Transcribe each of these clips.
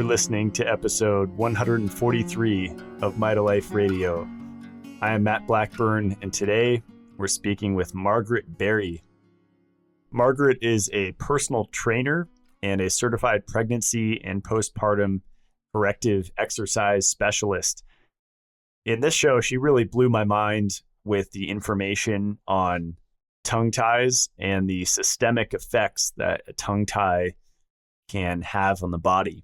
listening to episode 143 of Mitolife Radio. I am Matt Blackburn, and today we're speaking with Margaret Barry. Margaret is a personal trainer and a certified pregnancy and postpartum corrective exercise specialist. In this show, she really blew my mind with the information on tongue ties and the systemic effects that a tongue tie can have on the body.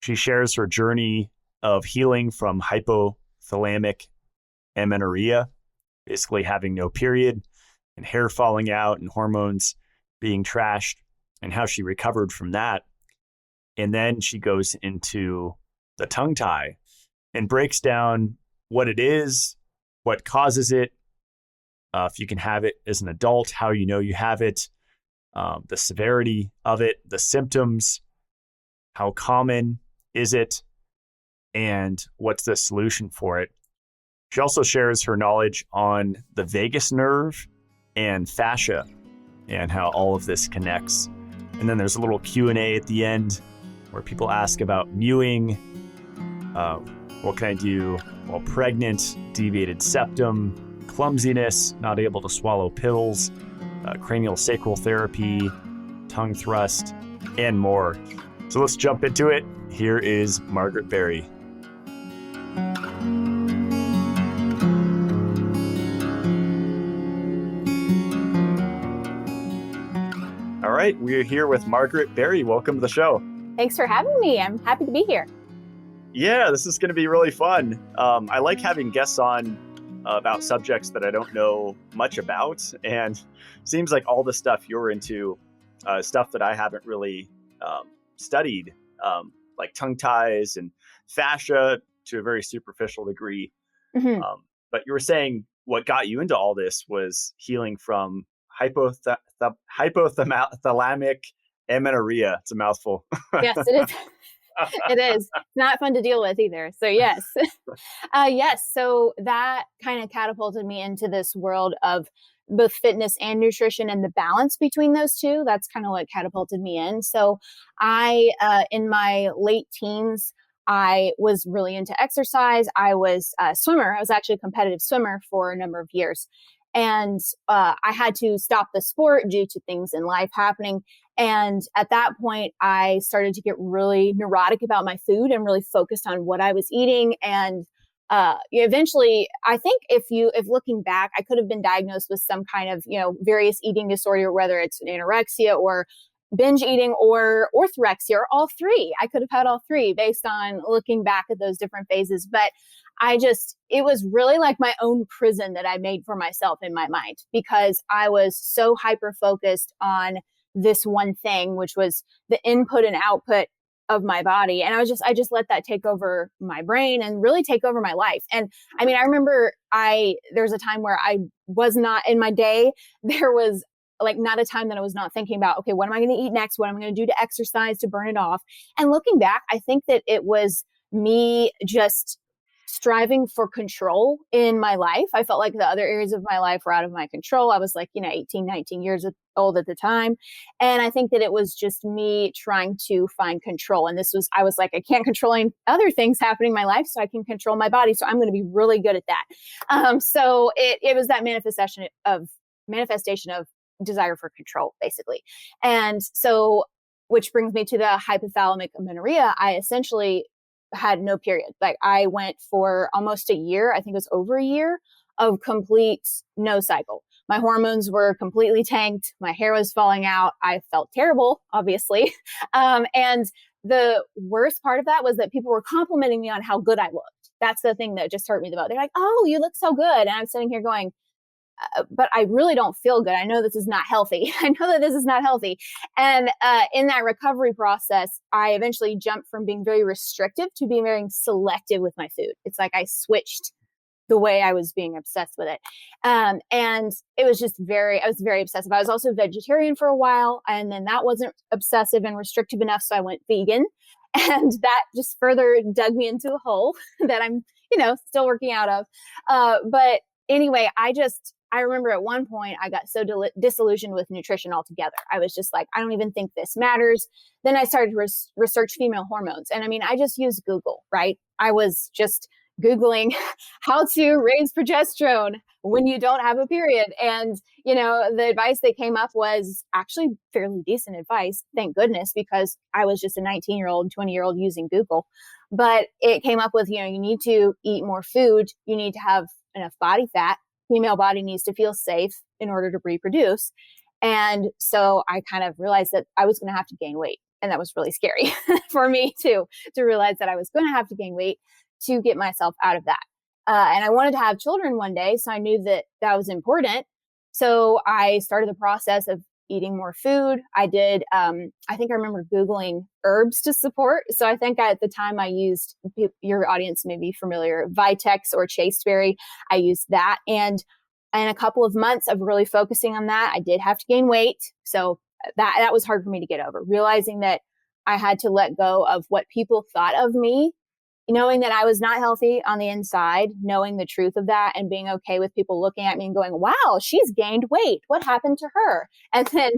She shares her journey of healing from hypothalamic amenorrhea, basically having no period and hair falling out and hormones being trashed, and how she recovered from that. And then she goes into the tongue tie and breaks down what it is, what causes it, if you can have it as an adult, how you know you have it, the severity of it, the symptoms, how common is it, and what's the solution for it. She also shares her knowledge on the vagus nerve and fascia and how all of this connects. And then there's a little Q&A at the end where people ask about mewing, what can I do while pregnant, deviated septum, clumsiness, not able to swallow pills, cranial sacral therapy, tongue thrust, and more. So let's jump into it. Here is Margaret Barry. All right, we're here with Margaret Barry. Welcome to the show. Thanks for having me. I'm happy to be here. Yeah, this is going to be really fun. I like having guests on about subjects that I don't know much about, and seems like all the stuff you're into, stuff that I haven't really studied, like tongue ties and fascia to a very superficial degree. Mm-hmm. But you were saying what got you into all this was healing from hypothalamic amenorrhea. It's a mouthful. Yes, it is. It is not fun to deal with either. So yes. Yes. So that kind of catapulted me into this world of both fitness and nutrition and the balance between those two. That's kind of what catapulted me in. So in my late teens, I was really into exercise. I was a swimmer. I was actually a competitive swimmer for a number of years. And I had to stop the sport due to things in life happening. And at that point, I started to get really neurotic about my food and really focused on what I was eating. And eventually, I think if looking back, I could have been diagnosed with some kind of, various eating disorder, whether it's anorexia or binge eating or orthorexia or all three. I could have had all three based on looking back at those different phases. But it was really like my own prison that I made for myself in my mind, because I was so hyper focused on this one thing, which was the input and output of my body. And I just let that take over my brain and really take over my life. And I mean, I remember there's a time where I was not in my day. There was like not a time that I was not thinking about, okay, what am I going to eat next? What am I going to do to exercise to burn it off? And looking back, I think that it was me just striving for control in my life. I felt like the other areas of my life were out of my control. I was like, 18, 19 years old at the time. And I think that it was just me trying to find control. And I was like, I can't control other things happening in my life, so I can control my body. So I'm going to be really good at that. So it was that manifestation of desire for control, basically. And so, which brings me to the hypothalamic amenorrhea. I essentially had no period. Like I went for almost a year, I think it was over a year, of complete no cycle. My hormones were completely tanked. My hair was falling out. I felt terrible, obviously. And the worst part of that was that people were complimenting me on how good I looked. That's the thing that just hurt me the most. They're like, "Oh, you look so good." And I'm sitting here going, but I really don't feel good. I know this is not healthy. I know that this is not healthy. And in that recovery process, I eventually jumped from being very restrictive to being very selective with my food. It's like I switched the way I was being obsessed with it. And it was I was very obsessive. I was also vegetarian for a while, and then that wasn't obsessive and restrictive enough. So I went vegan, and that just further dug me into a hole that I'm, still working out of. But anyway, I remember at one point I got so disillusioned with nutrition altogether. I was just like, I don't even think this matters. Then I started to research female hormones. And I mean, I just used Google, right? I was just Googling how to raise progesterone when you don't have a period. And, the advice that came up was actually fairly decent advice. Thank goodness, because I was just a 19-year-old, 20-year-old using Google. But it came up with, you need to eat more food. You need to have enough body fat. Female body needs to feel safe in order to reproduce. And so I kind of realized that I was going to have to gain weight. And that was really scary for me too, to realize that I was going to have to gain weight to get myself out of that. And I wanted to have children one day. So I knew that that was important. So I started the process of eating more food. I did, I think I remember Googling herbs to support. So I think at the time I used, your audience may be familiar, Vitex or chasteberry. I used that. And in a couple of months of really focusing on that, I did have to gain weight. So that was hard for me to get over, realizing that I had to let go of what people thought of me, knowing that I was not healthy on the inside, knowing the truth of that and being okay with people looking at me and going, wow, she's gained weight. What happened to her? And then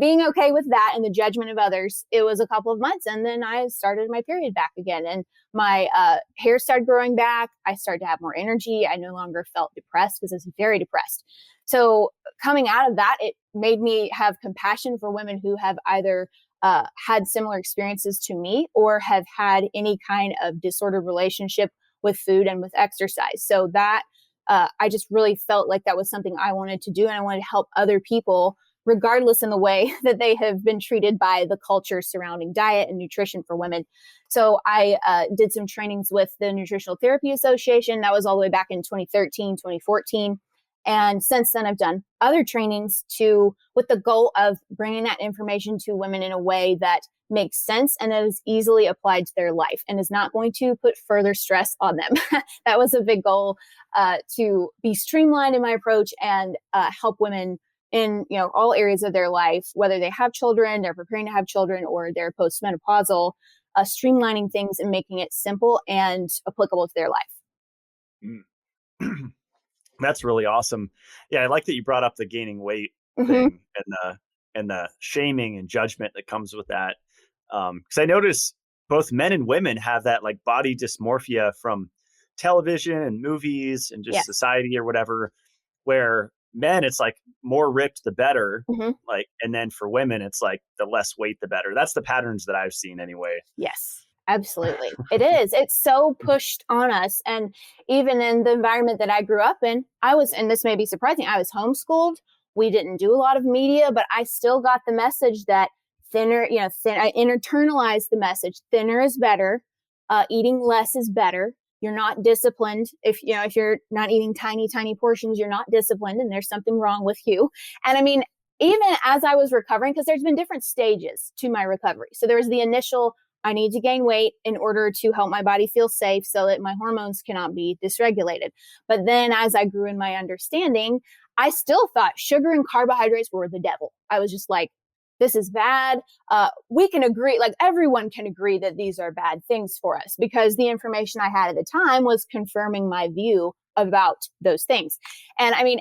being okay with that and the judgment of others. It was a couple of months. And then I started my period back again, and my hair started growing back. I started to have more energy. I no longer felt depressed because I was very depressed. So coming out of that, it made me have compassion for women who have either had similar experiences to me or have had any kind of disordered relationship with food and with exercise. So that I just really felt like that was something I wanted to do. And I wanted to help other people, regardless in the way that they have been treated by the culture surrounding diet and nutrition for women. So I did some trainings with the Nutritional Therapy Association. That was all the way back in 2013, 2014. And since then, I've done other trainings with the goal of bringing that information to women in a way that makes sense and that is easily applied to their life and is not going to put further stress on them. That was a big goal, to be streamlined in my approach and help women in all areas of their life, whether they have children, they're preparing to have children, or they're postmenopausal, streamlining things and making it simple and applicable to their life. Mm. That's really awesome. Yeah, I like that you brought up the gaining weight thing and the shaming and judgment that comes with that. Because I notice both men and women have that like body dysmorphia from television and movies and just society or whatever, where men, it's like more ripped, the better. Like, and then for women, it's like the less weight, the better. That's the patterns that I've seen anyway. Yes. Absolutely. It is. It's so pushed on us. And even in the environment that I grew up in, and this may be surprising, I was homeschooled. We didn't do a lot of media, but I still got the message that I internalized the message, thinner is better. Eating less is better. You're not disciplined. If you're not eating tiny, tiny portions, you're not disciplined and there's something wrong with you. And I mean, even as I was recovering, because there's been different stages to my recovery. So there was the initial, I need to gain weight in order to help my body feel safe so that my hormones cannot be dysregulated. But then as I grew in my understanding, I still thought sugar and carbohydrates were the devil. I was just like, this is bad. We can agree, like everyone can agree that these are bad things for us because the information I had at the time was confirming my view about those things. And I mean,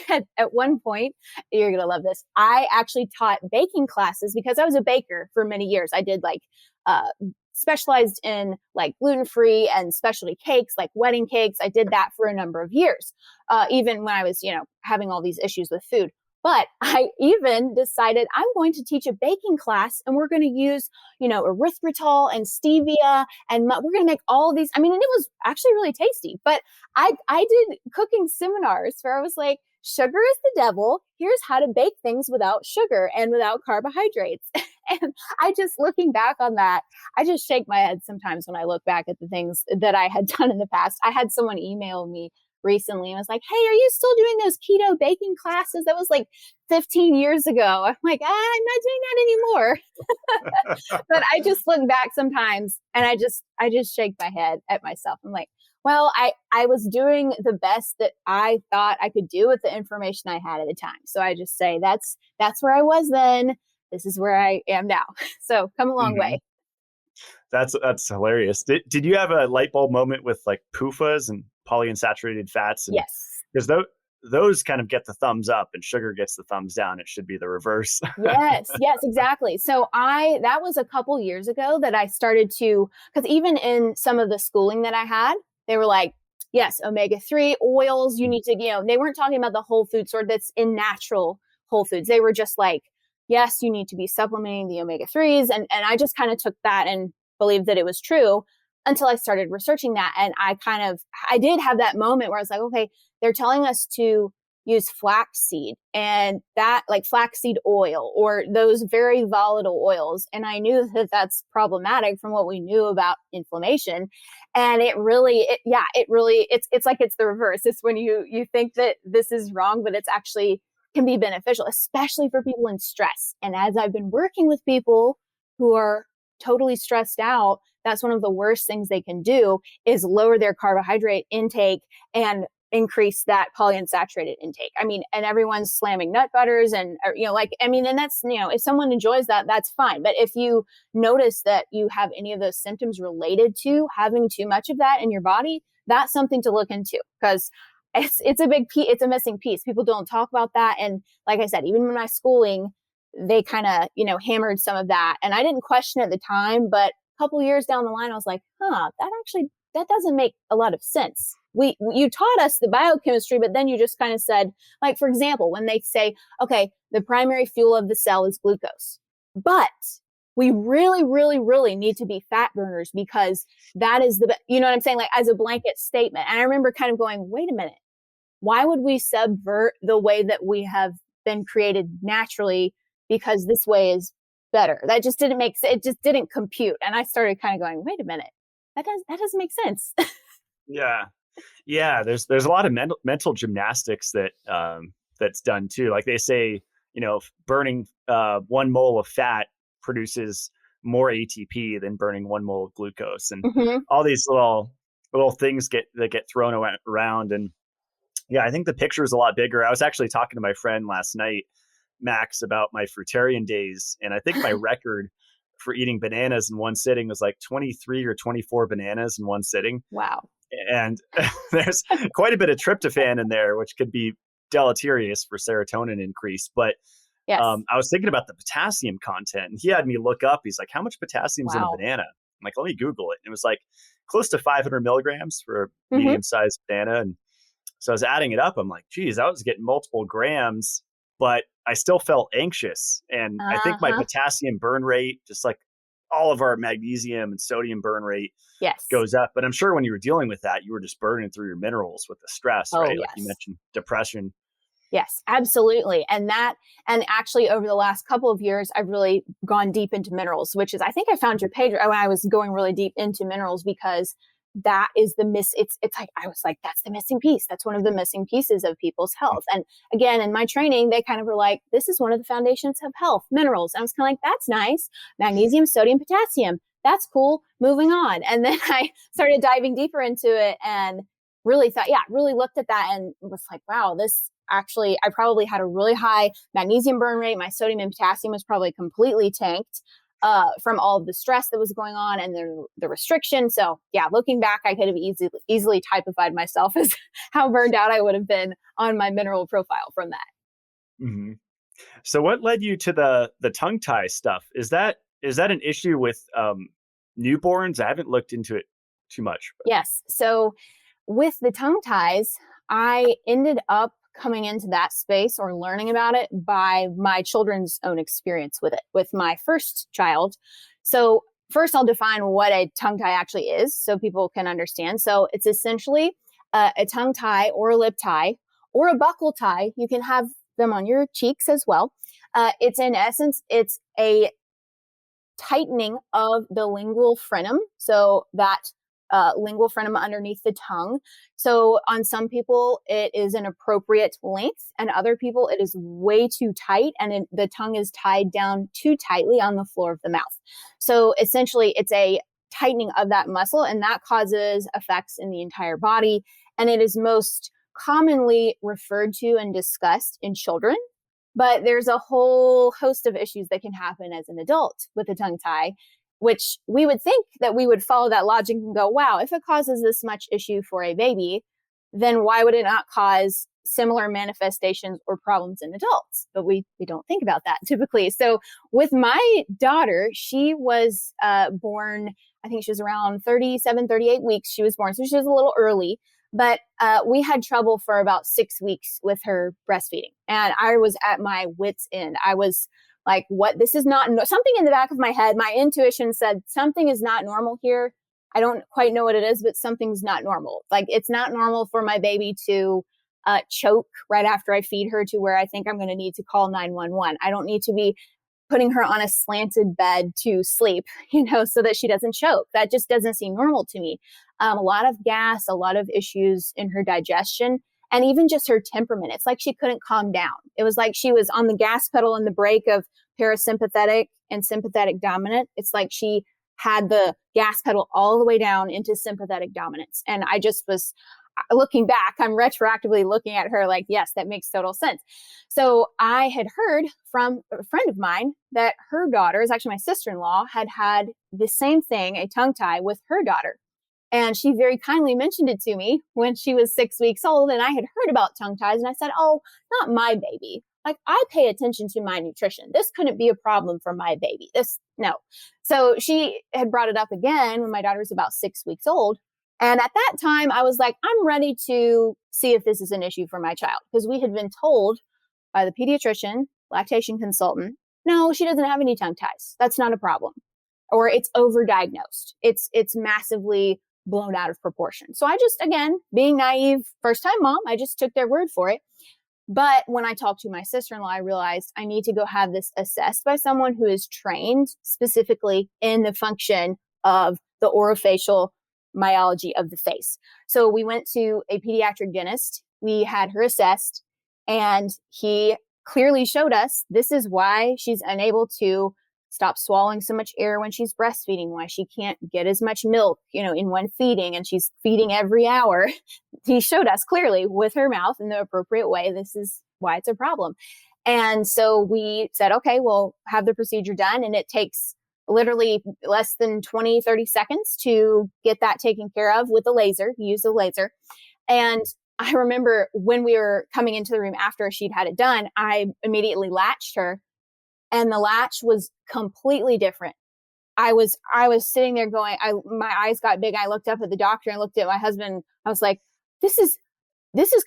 at one point, you're going to love this. I actually taught baking classes because I was a baker for many years. I did specialized in like gluten-free and specialty cakes, like wedding cakes. I did that for a number of years, even when I was, having all these issues with food. But I even decided I'm going to teach a baking class and we're going to use, erythritol and stevia and we're going to make all of these. I mean, and it was actually really tasty, but I did cooking seminars where I was like, sugar is the devil. Here's how to bake things without sugar and without carbohydrates. And I just, looking back on that, I just shake my head sometimes when I look back at the things that I had done in the past. I had someone email me recently and was like, hey, are you still doing those keto baking classes? That was like 15 years ago. I'm like, I'm not doing that anymore. But I just look back sometimes and I just shake my head at myself. I'm like, well, I was doing the best that I thought I could do with the information I had at the time. So I just say that's where I was then. This is where I am now. So come a long way. That's hilarious. Did you have a light bulb moment with like PUFAs and polyunsaturated fats? Yes. Because those kind of get the thumbs up and sugar gets the thumbs down. It should be the reverse. Yes, exactly. So that was a couple years ago that I started to, because even in some of the schooling that I had, they were like, yes, omega-3 oils, you need to, they weren't talking about the whole food sort that's in natural whole foods. They were just like, yes, you need to be supplementing the omega-3s. And I just kind of took that and believed that it was true until I started researching that. And I did have that moment where I was like, okay, they're telling us to use flaxseed and that like flaxseed oil or those very volatile oils. And I knew that that's problematic from what we knew about inflammation. And it's like it's the reverse. It's when you think that this is wrong, but it's actually can be beneficial, especially for people in stress. And as I've been working with people who are totally stressed out, that's one of the worst things they can do is lower their carbohydrate intake and increase that polyunsaturated intake. I mean, and everyone's slamming nut butters and, and that's, if someone enjoys that, that's fine. But if you notice that you have any of those symptoms related to having too much of that in your body, that's something to look into because it's a big piece. It's a missing piece. People don't talk about that. And like I said, even in my schooling, they kind of, hammered some of that. And I didn't question it at the time, but a couple years down the line, I was like, that doesn't make a lot of sense. You taught us the biochemistry, but then you just kind of said, like, for example, when they say, okay, the primary fuel of the cell is glucose, but we really, really, really need to be fat burners because that is you know what I'm saying? Like as a blanket statement. And I remember kind of going, wait a minute, why would we subvert the way that we have been created naturally because this way is better? That just didn't make sense. It just didn't compute. And I started kind of going, wait a minute, that doesn't make sense. Yeah. There's a lot of mental gymnastics that that's done too. Like they say, burning 1 mole of fat produces more ATP than burning 1 mole of glucose, and all these little things get thrown around. And yeah, I think the picture is a lot bigger. I was actually talking to my friend last night, Max, about my fruitarian days, and I think my record for eating bananas in one sitting was like 23 or 24 bananas in one sitting. Wow. And there's quite a bit of tryptophan in there, which could be deleterious for serotonin increase. But yes. I was thinking about the potassium content, and he had me look up. He's like, how much potassium's in a banana? I'm like, let me Google it. And it was like close to 500 milligrams for a medium-sized banana. And so I was adding it up. I'm like, geez, I was getting multiple grams, but I still felt anxious. And I think my potassium burn rate, just like all of our magnesium and sodium burn rate, goes up. But I'm sure when you were dealing with that, you were just burning through your minerals with the stress, right? Yes. Like you mentioned, depression. Yes, absolutely. And actually over the last couple of years, I've really gone deep into minerals, which is, I think I found your page when I was going really deep into minerals because that is it's like, I was like, that's the missing piece. That's one of the missing pieces of people's health. And again, in my training, they kind of were like, this is one of the foundations of health, minerals. And I was kind of like, that's nice. Magnesium, sodium, potassium. That's cool. Moving on. And then I started diving deeper into it and really really looked at that and was like, wow, this actually, I probably had a really high magnesium burn rate. My sodium and potassium was probably completely tanked from all of the stress that was going on and the restriction. So yeah, looking back, I could have easily typified myself as how burned out I would have been on my mineral profile from that. Mm-hmm. So what led you to the tongue tie stuff? Is that an issue with newborns? I haven't looked into it too much. But. Yes. So with the tongue ties, I ended up coming into that space or learning about it by my children's own experience with it, with my first child. So first I'll define what a tongue tie actually is so people can understand. So it's essentially a tongue tie or a lip tie or a buccal tie. You can have them on your cheeks as well. It's in essence, it's a tightening of the lingual frenum. So that lingual frenum underneath the tongue. So on some people, it is an appropriate length, and other people, it is way too tight, and the tongue is tied down too tightly on the floor of the mouth. So essentially, it's a tightening of that muscle, and that causes effects in the entire body. And it is most commonly referred to and discussed in children. But there's a whole host of issues that can happen as an adult with a tongue tie, which we would think that we would follow that logic and go, wow, if it causes this much issue for a baby, then why would it not cause similar manifestations or problems in adults, but we don't think about that typically. So with my daughter, she was born, I think she was around 37, 38 weeks. She was born, so she was a little early, but we had trouble for about 6 weeks with her breastfeeding. And I was at my wit's end. I was like, what? This is not something in the back of my head. My intuition said something is not normal here. I don't quite know what it is, but something's not normal. Like, it's not normal for my baby to choke right after I feed her to where I think I'm going to need to call 911. I don't need to be putting her on a slanted bed to sleep, so that she doesn't choke. That just doesn't seem normal to me. A lot of gas, a lot of issues in her digestion, and even just her temperament. It's like she couldn't calm down. It was like she was on the gas pedal and the brake of parasympathetic and sympathetic dominant. It's like she had the gas pedal all the way down into sympathetic dominance. And I just was looking back, I'm retroactively looking at her like, yes, that makes total sense. So I had heard from a friend of mine that her daughter, is actually my sister-in-law, had the same thing, a tongue tie with her daughter. And she very kindly mentioned it to me when she was 6 weeks old. And I had heard about tongue ties. And I said, oh, not my baby. Like, I pay attention to my nutrition. This couldn't be a problem for my baby. No. So she had brought it up again when my daughter was about 6 weeks old. And at that time, I was like, I'm ready to see if this is an issue for my child. Because we had been told by the pediatrician, lactation consultant, no, she doesn't have any tongue ties. That's not a problem. Or it's overdiagnosed. It's massively blown out of proportion. So I just, again, being naive, first time mom, I just took their word for it. But when I talked to my sister-in-law, I realized I need to go have this assessed by someone who is trained specifically in the function of the orofacial myology of the face. So we went to a pediatric dentist. We had her assessed, and he clearly showed us this is why she's unable to stop swallowing so much air when she's breastfeeding, why she can't get as much milk, in one feeding, and she's feeding every hour. He showed us clearly with her mouth in the appropriate way. This is why it's a problem. And so we said, okay, we'll have the procedure done. And it takes literally less than 20, 30 seconds to get that taken care of with a laser, use a laser. And I remember when we were coming into the room after she'd had it done, I immediately latched her. And the latch was completely different. I was sitting there going, my eyes got big. I looked up at the doctor and looked at my husband. I was like, this is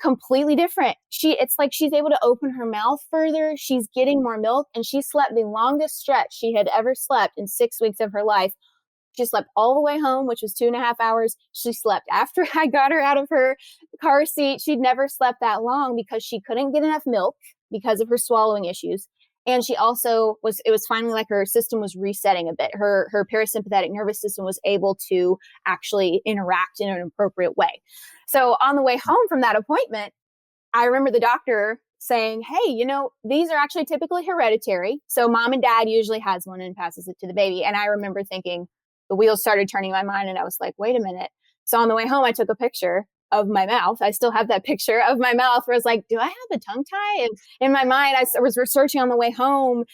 completely different. It's like she's able to open her mouth further. She's getting more milk, and she slept the longest stretch she had ever slept in 6 weeks of her life. She slept all the way home, which was 2.5 hours. She slept after I got her out of her car seat. She'd never slept that long because she couldn't get enough milk because of her swallowing issues. And she also it was finally like her system was resetting a bit. Her parasympathetic nervous system was able to actually interact in an appropriate way. So on the way home from that appointment, I remember the doctor saying, hey, these are actually typically hereditary. So mom and dad usually has one and passes it to the baby. And I remember thinking the wheels started turning in my mind, and I was like, wait a minute. So on the way home, I took a picture of my mouth. I still have that picture of my mouth where I was like, do I have a tongue tie? And in my mind, I was researching on the way home,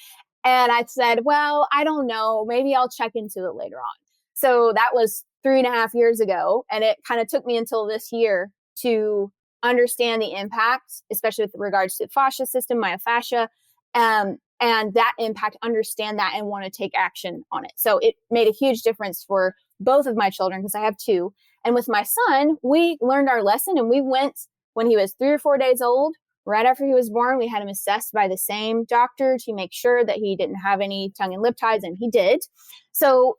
and I said, well, I don't know. Maybe I'll check into it later on. So that was 3.5 years ago. And it kind of took me until this year to understand the impact, especially with regards to the fascia system, myofascia, and that impact, understand that and want to take action on it. So it made a huge difference for both of my children because I have two. And with my son, we learned our lesson, and we went when he was 3 or 4 days old. Right after he was born, we had him assessed by the same doctor to make sure that he didn't have any tongue and lip ties, and he did. So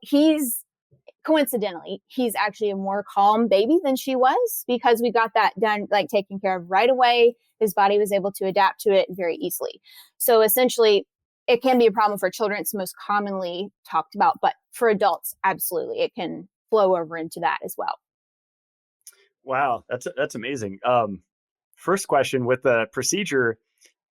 coincidentally, he's actually a more calm baby than she was because we got that done, like taken care of right away. His body was able to adapt to it very easily. So essentially, it can be a problem for children. It's most commonly talked about, but for adults, absolutely, it can flow over into that as well. Wow, that's amazing. First question with the procedure,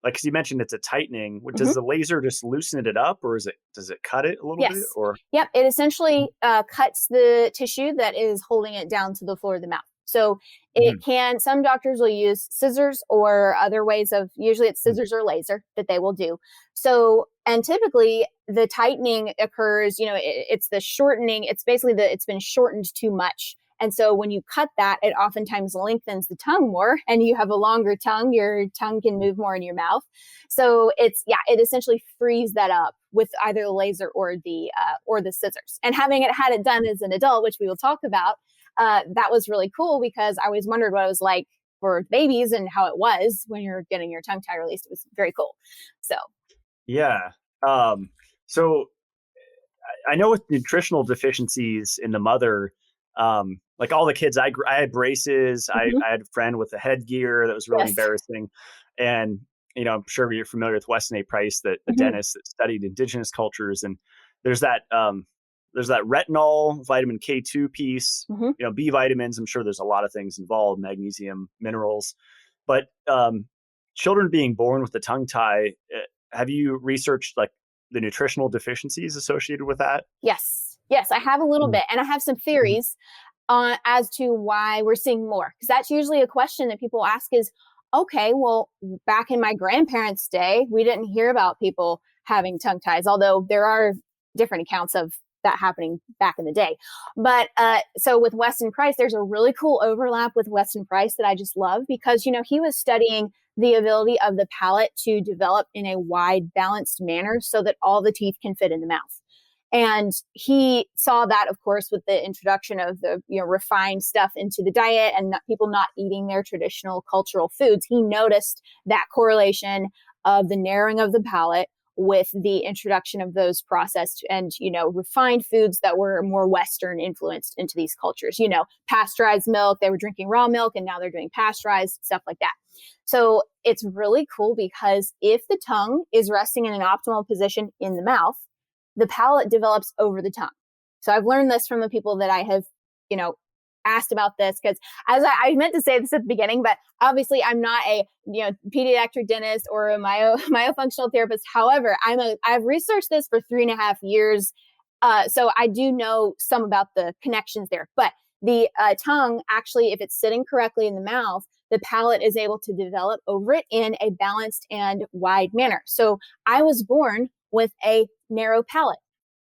like, cause you mentioned it's a tightening. Does the laser just loosen it up, or does it cut it a little bit? Or Yep, it essentially cuts the tissue that is holding it down to the floor of the mouth. So it can. Some doctors will use scissors or other ways of. Usually, it's scissors or laser that they will do. So, and typically the tightening occurs. It's the shortening. It's basically it's been shortened too much. And so when you cut that, it oftentimes lengthens the tongue more, and you have a longer tongue. Your tongue can move more in your mouth. So it essentially frees that up with either the laser or the scissors. And having had it done as an adult, which we will talk about, that was really cool because I always wondered what it was like for babies and how it was when you're getting your tongue tie released. It was very cool. So yeah. So I know with nutritional deficiencies in the mother, like all the kids, I had braces. Mm-hmm. I had a friend with a headgear that was really Yes. embarrassing. And, I'm sure you're familiar with Weston A. Price, the Mm-hmm. dentist that studied indigenous cultures. And there's that retinol, vitamin K2 piece, Mm-hmm. B vitamins. I'm sure there's a lot of things involved, magnesium, minerals. But children being born with a tongue tie, have you researched like the nutritional deficiencies associated with that? Yes, I have a little bit, and I have some theories as to why we're seeing more. Because that's usually a question that people ask is, okay, well, back in my grandparents' day, we didn't hear about people having tongue ties, although there are different accounts of that happening back in the day. But so with Weston Price, there's a really cool overlap with Weston Price that I just love because, he was studying the ability of the palate to develop in a wide, balanced manner so that all the teeth can fit in the mouth. And he saw that, of course, with the introduction of the refined stuff into the diet and people not eating their traditional cultural foods. He noticed that correlation of the narrowing of the palate with the introduction of those processed and, refined foods that were more Western influenced into these cultures. Pasteurized milk, they were drinking raw milk and now they're doing pasteurized, stuff like that. So it's really cool because if the tongue is resting in an optimal position in the mouth, the palate develops over the tongue. So I've learned this from the people that I have, asked about this because as I meant to say this at the beginning, but obviously I'm not a, pediatric dentist or a myofunctional therapist. However, I've researched this for 3.5 years. So I do know some about the connections there, but the tongue actually, if it's sitting correctly in the mouth, the palate is able to develop over it in a balanced and wide manner. So I was born with a narrow palate.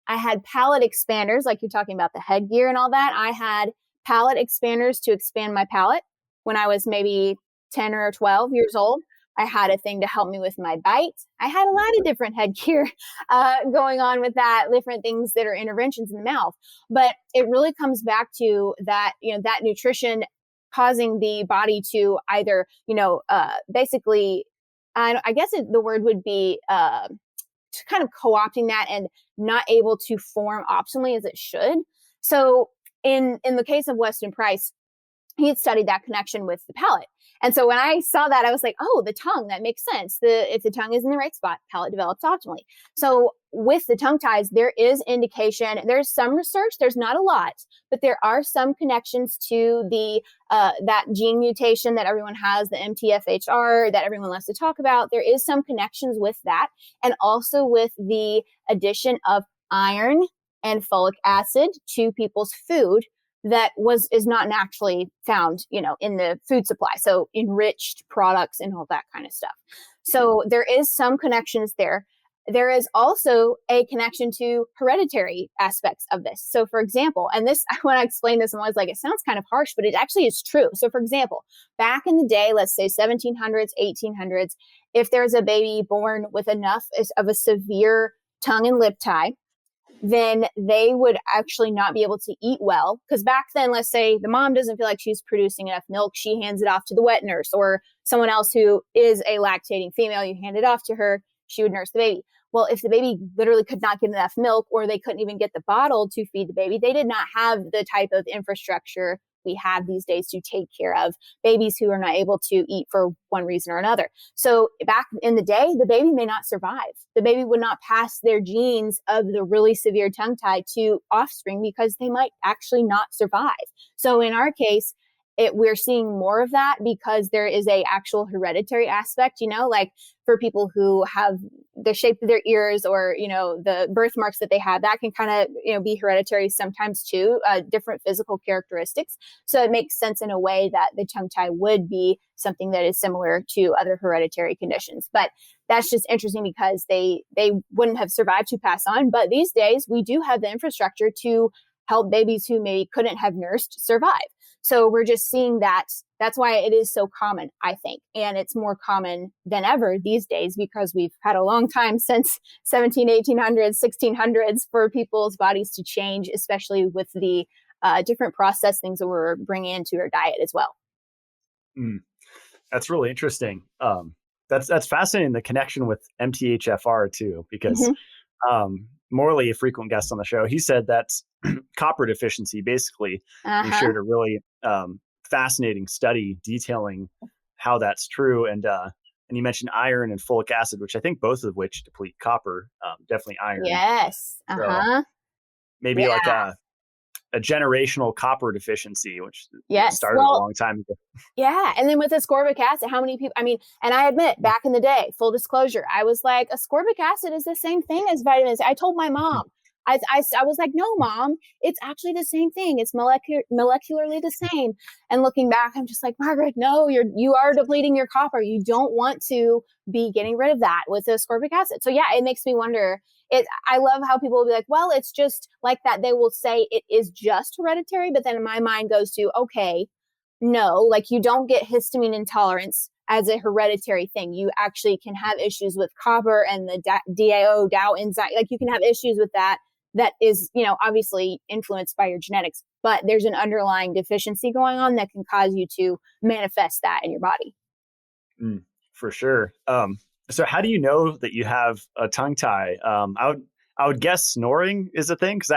I had palate expanders, like you're talking about the headgear and all that. I had palate expanders to expand my palate when I was maybe 10 or 12 years old. I had a thing to help me with my bite. I had a lot of different headgear going on with that, different things that are interventions in the mouth. But it really comes back to that, that nutrition causing the body to either, basically, I guess the word would be kind of co-opting that and not able to form optimally as it should. So in the case of Weston Price, he had studied that connection with the palate. And so when I saw that, I was like, oh, the tongue, that makes sense. If the tongue is in the right spot, palate develops optimally. So with the tongue ties, there is indication. There's some research, there's not a lot, but there are some connections to the that gene mutation that everyone has, the MTFHR that everyone loves to talk about. There is some connections with that, and also with the addition of iron and folic acid to people's food that is not naturally found, in the food supply. So enriched products and all that kind of stuff. So there is some connections there. There is also a connection to hereditary aspects of this. So for example, and this, when I explain this, I'm always like, it sounds kind of harsh, but it actually is true. So for example, back in the day, let's say 1700s, 1800s, if there's a baby born with enough of a severe tongue and lip tie, then they would actually not be able to eat well. Because back then, let's say the mom doesn't feel like she's producing enough milk. She hands it off to the wet nurse or someone else who is a lactating female. You hand it off to her. She would nurse the baby. Well, if the baby literally could not get enough milk or they couldn't even get the bottle to feed the baby, they did not have the type of infrastructure we have these days to take care of babies who are not able to eat for one reason or another. So back in the day, the baby may not survive. The baby would not pass their genes of the really severe tongue tie to offspring because they might actually not survive. So in our case, we're seeing more of that because there is a actual hereditary aspect, like for people who have the shape of their ears or, the birthmarks that they have, that can kind of, be hereditary sometimes too, different physical characteristics. So it makes sense in a way that the tongue tie would be something that is similar to other hereditary conditions. But that's just interesting because they wouldn't have survived to pass on. But these days we do have the infrastructure to help babies who maybe couldn't have nursed survive. So we're just seeing that. That's why it is so common, I think. And it's more common than ever these days because we've had a long time since 1800s, 1600s for people's bodies to change, especially with the different processed things that we're bringing into our diet as well. That's really interesting. That's fascinating, the connection with MTHFR too, because Morley, a frequent guest on the show, he said that's copper deficiency, basically. He shared a really fascinating study detailing how that's true. And you mentioned iron and folic acid, which I think both of which deplete copper, definitely iron. Yes. So maybe like a generational copper deficiency, which started a long time ago. Yeah. And then with ascorbic acid, how many people, and I admit back in the day, full disclosure, I was like, ascorbic acid is the same thing as vitamins. I told my mom, I was like, no, Mom, it's actually the same thing. It's molecularly the same. And looking back, I'm just like, Margaret, no, you are depleting your copper. You don't want to be getting rid of that with ascorbic acid. So yeah, it makes me wonder. I love how people will be like, well, it's just like that. They will say it is just hereditary, but then my mind goes to, okay, no, like you don't get histamine intolerance as a hereditary thing. You actually can have issues with copper and the DAO enzyme. Like you can have issues with that is, obviously influenced by your genetics, but there's an underlying deficiency going on that can cause you to manifest that in your body. For sure. So how do you know that you have a tongue tie? I would guess snoring is a thing, because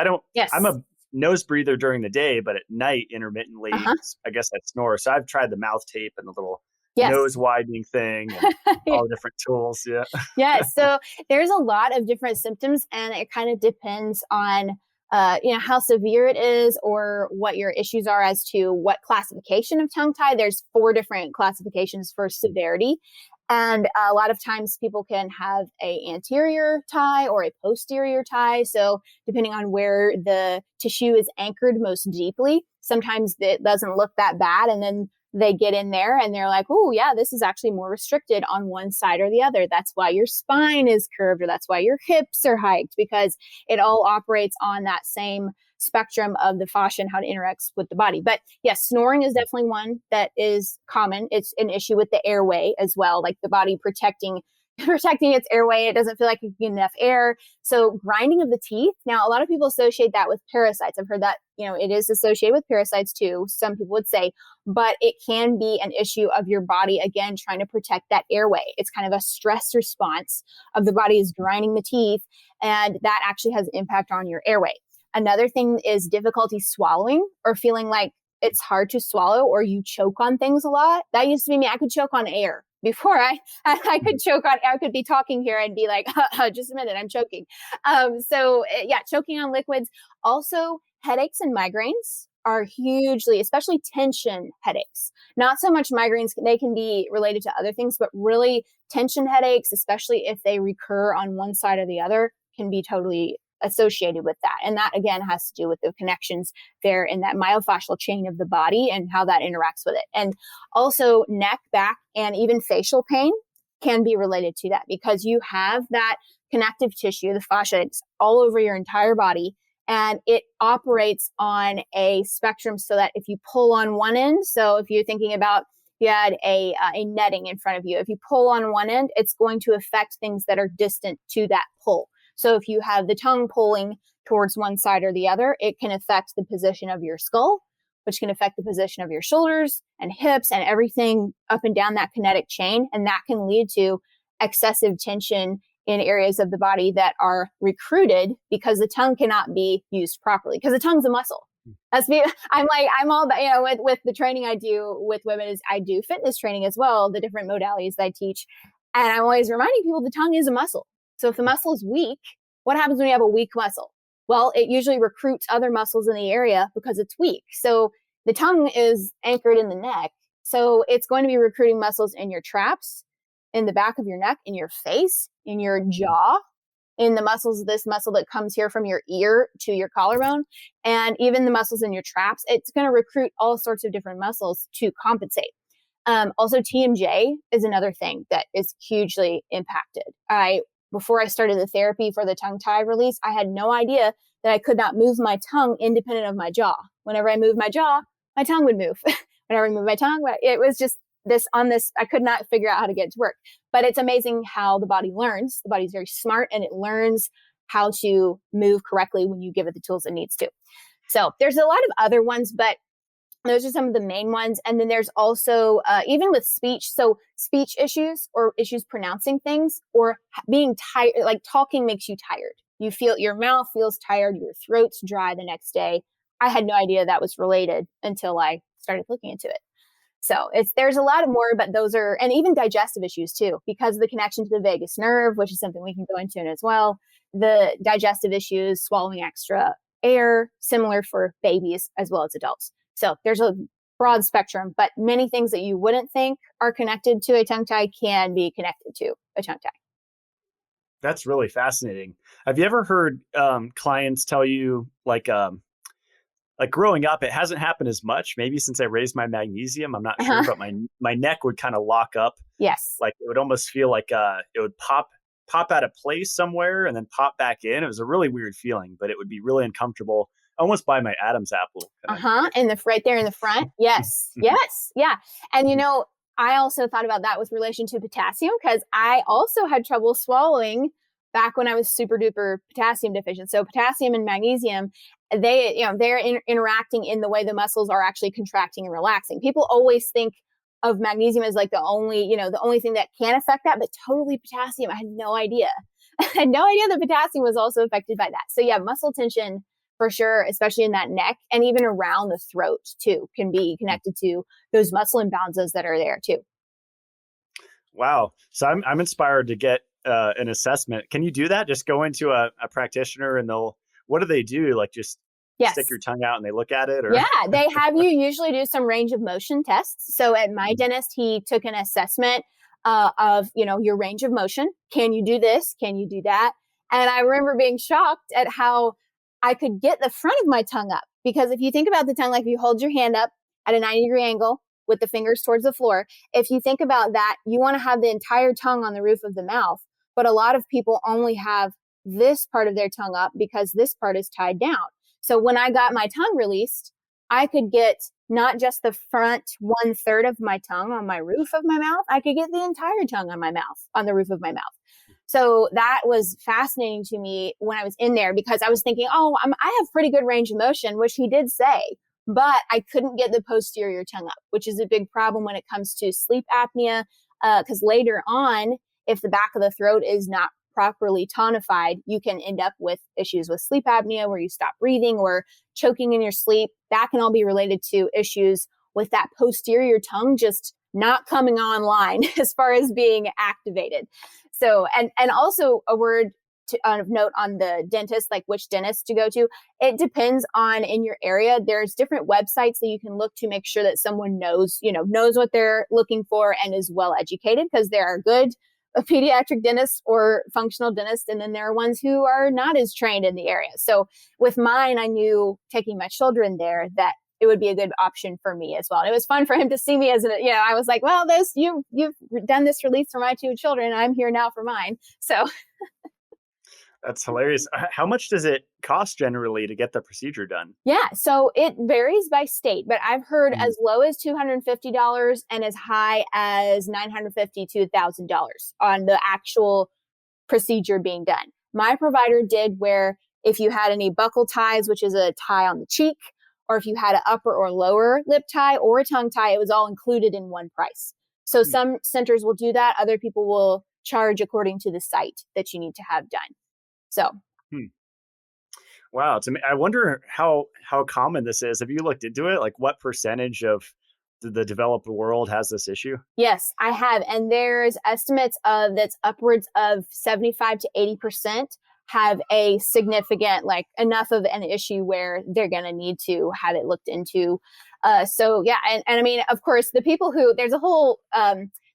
I'm a nose breather during the day, but at night intermittently, I guess I snore. So I've tried the mouth tape and the little nose widening thing and all the different tools. Yeah. Yes. So there's a lot of different symptoms, and it kind of depends on, how severe it is or what your issues are as to what classification of tongue tie. There's 4 different classifications for severity. And a lot of times people can have a anterior tie or a posterior tie. So depending on where the tissue is anchored most deeply, sometimes it doesn't look that bad. And then they get in there and they're like, oh yeah, this is actually more restricted on one side or the other. That's why your spine is curved, or that's why your hips are hiked, because it all operates on that same spectrum of the fascia and how it interacts with the body. But yes, snoring is definitely one that is common. It's an issue with the airway as well, like the body protecting its airway. It doesn't feel like you get enough air. So grinding of the teeth. Now, a lot of people associate that with parasites. I've heard that, it is associated with parasites too, some people would say, but it can be an issue of your body, again, trying to protect that airway. It's kind of a stress response of the body is grinding the teeth, and that actually has impact on your airway. Another thing is difficulty swallowing, or feeling like it's hard to swallow, or you choke on things a lot. That used to be me. I could choke on air. Before I could choke on, I could be talking here and be like, just a minute, I'm choking. Choking on liquids. Also, headaches and migraines are hugely, especially tension headaches. Not so much migraines, they can be related to other things, but really tension headaches, especially if they recur on one side or the other, can be totally associated with that. And that again has to do with the connections there in that myofascial chain of the body and how that interacts with it. And also neck, back, and even facial pain can be related to that, because you have that connective tissue, the fascia, it's all over your entire body, and it operates on a spectrum so that if you pull on one end, so if you're thinking about you had a netting in front of you, if you pull on one end, it's going to affect things that are distant to that pull. So if you have the tongue pulling towards one side or the other, it can affect the position of your skull, which can affect the position of your shoulders and hips and everything up and down that kinetic chain. And that can lead to excessive tension in areas of the body that are recruited, because the tongue cannot be used properly, because the tongue's a muscle. I'm all about, with the training I do with women, is I do fitness training as well, the different modalities that I teach. And I'm always reminding people the tongue is a muscle. So if the muscle is weak, what happens when you have a weak muscle? Well, it usually recruits other muscles in the area because it's weak. So the tongue is anchored in the neck. So it's going to be recruiting muscles in your traps, in the back of your neck, in your face, in your jaw, in the muscles, this muscle that comes here from your ear to your collarbone, and even the muscles in your traps. It's going to recruit all sorts of different muscles to compensate. Also, TMJ is another thing that is hugely impacted. before I started the therapy for the tongue tie release, I had no idea that I could not move my tongue independent of my jaw. Whenever I moved my jaw, my tongue would move. Whenever I moved my tongue, it was just I could not figure out how to get it to work. But it's amazing how the body learns. The body's very smart, and it learns how to move correctly when you give it the tools it needs to. So there's a lot of other ones, but those are some of the main ones. And then there's also, even with speech, so speech issues or issues pronouncing things or being tired, like talking makes you tired. You feel your mouth feels tired, your throat's dry the next day. I had no idea that was related until I started looking into it. So there's a lot of more, but those are, and even digestive issues too, because of the connection to the vagus nerve, which is something we can go into as well. The digestive issues, swallowing extra air, similar for babies as well as adults. So there's a broad spectrum, but many things that you wouldn't think are connected to a tongue tie can be connected to a tongue tie. That's really fascinating. Have you ever heard clients tell you like growing up, it hasn't happened as much, maybe since I raised my magnesium, I'm not sure, but my neck would kind of lock up. Yes. Like it would almost feel like it would pop out of place somewhere and then pop back in. It was a really weird feeling, but it would be really uncomfortable, almost by my Adam's apple. And right there in the front. Yes. Yes. Yeah. And I also thought about that with relation to potassium, because I also had trouble swallowing back when I was super duper potassium deficient. So potassium and magnesium, they're interacting in the way the muscles are actually contracting and relaxing. People always think of magnesium as like the only thing that can affect that, but totally potassium. I had no idea. I had no idea that potassium was also affected by that. So yeah, muscle tension for sure, especially in that neck and even around the throat too, can be connected to those muscle imbalances that are there too. Wow. So I'm inspired to get an assessment. Can you do that? Just go into a practitioner and what do they do? Like just stick your tongue out and they look at it? Or? Yeah, they have you usually do some range of motion tests. So at my dentist, he took an assessment of, your range of motion. Can you do this? Can you do that? And I remember being shocked at how I could get the front of my tongue up. Because if you think about the tongue, like if you hold your hand up at a 90-degree angle with the fingers towards the floor, if you think about that, you want to have the entire tongue on the roof of the mouth. But a lot of people only have this part of their tongue up because this part is tied down. So when I got my tongue released, I could get not just the front 1/3 of my tongue on my roof of my mouth, I could get the entire tongue on my mouth, on the roof of my mouth. So that was fascinating to me when I was in there, because I was thinking, I have pretty good range of motion, which he did say, but I couldn't get the posterior tongue up, which is a big problem when it comes to sleep apnea, because later on, if the back of the throat is not properly tonified, you can end up with issues with sleep apnea where you stop breathing or choking in your sleep. That can all be related to issues with that posterior tongue just not coming online as far as being activated. So, and also a word of note on the dentist, like which dentist to go to. It depends on in your area. There's different websites that you can look to make sure that someone knows what they're looking for and is well educated, because there are good pediatric dentists or functional dentists, and then there are ones who are not as trained in the area. So with mine, I knew taking my children there that it would be a good option for me as well. And it was fun for him to see me as I was like, well, you've done this release for my 2 children. I'm here now for mine. So that's hilarious. How much does it cost generally to get the procedure done? Yeah. So it varies by state, but I've heard as low as $250 and as high as $950 to $1,000 on the actual procedure being done. My provider did where if you had any buccal ties, which is a tie on the cheek, or if you had an upper or lower lip tie or a tongue tie, it was all included in one price. So some centers will do that. Other people will charge according to the site that you need to have done. So. Wow. I wonder how common this is. Have you looked into it? Like what percentage of the developed world has this issue? Yes, I have. And there's estimates of that's upwards of 75 to 80% have a significant, like enough of an issue where they're going to need to have it looked into. So yeah. And I mean, of course, the people there's a whole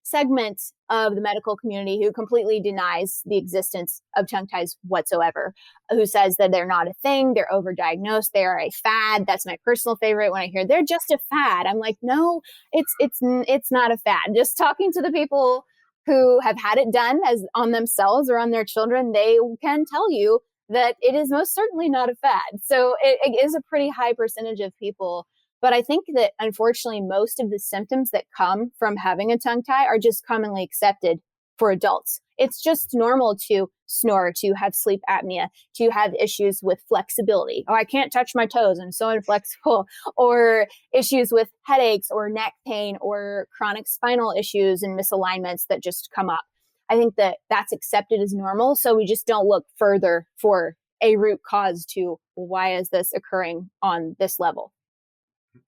segment of the medical community who completely denies the existence of tongue ties whatsoever, who says that they're not a thing, they're overdiagnosed, they are a fad. That's my personal favorite when I hear they're just a fad. I'm like, no, it's not a fad. Just talking to the people who have had it done as on themselves or on their children, they can tell you that it is most certainly not a fad. So it is a pretty high percentage of people. But I think that unfortunately, most of the symptoms that come from having a tongue tie are just commonly accepted for adults. It's just normal to snore, to have sleep apnea, to have issues with flexibility. Oh, I can't touch my toes, I'm so inflexible. Or issues with headaches or neck pain or chronic spinal issues and misalignments that just come up. I think that that's accepted as normal. So we just don't look further for a root cause to why is this occurring on this level.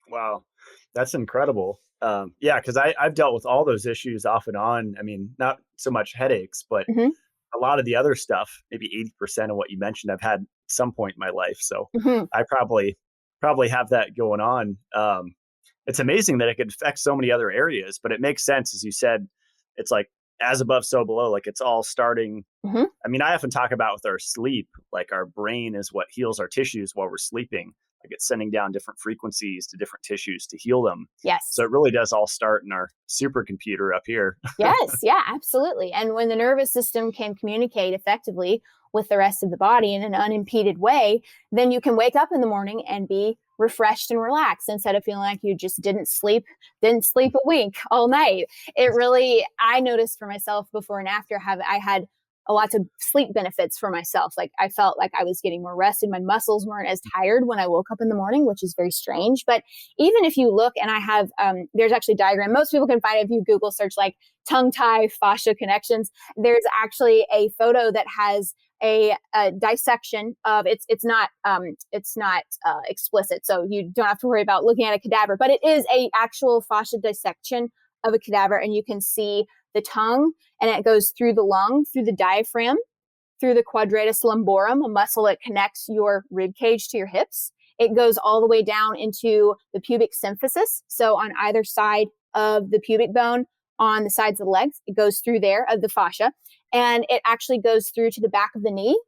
Wow, that's incredible. Yeah, because I've dealt with all those issues off and on. I mean, not so much headaches, but a lot of the other stuff, maybe 80% of what you mentioned, I've had at some point in my life. So I probably have that going on. It's amazing that it could affect so many other areas, but it makes sense. As you said, it's like as above, so below, like it's all starting. I mean, I often talk about with our sleep, like our brain is what heals our tissues while we're sleeping. Like it's sending down different frequencies to different tissues to heal them. Yes. So it really does all start in our supercomputer up here. Yes. Yeah, absolutely. And when the nervous system can communicate effectively with the rest of the body in an unimpeded way, then you can wake up in the morning and be refreshed and relaxed instead of feeling like you just didn't sleep a wink all night. It really, I noticed for myself before and after, I had lots of sleep benefits for myself. Like I felt like I was getting more rested. My muscles weren't as tired when I woke up in the morning, which is very strange. But even if you look, and I have, there's actually a diagram. Most people can find it if you Google search like tongue tie fascia connections. There's actually a photo that has a dissection of it's not explicit, so you don't have to worry about looking at a cadaver. But it is a actual fascia dissection of a cadaver, and you can see the tongue, and it goes through the lung, through the diaphragm, through the quadratus lumborum, a muscle that connects your rib cage to your hips. It goes all the way down into the pubic symphysis. So on either side of the pubic bone, on the sides of the legs, it goes through there of the fascia, and it actually goes through to the back of the knee,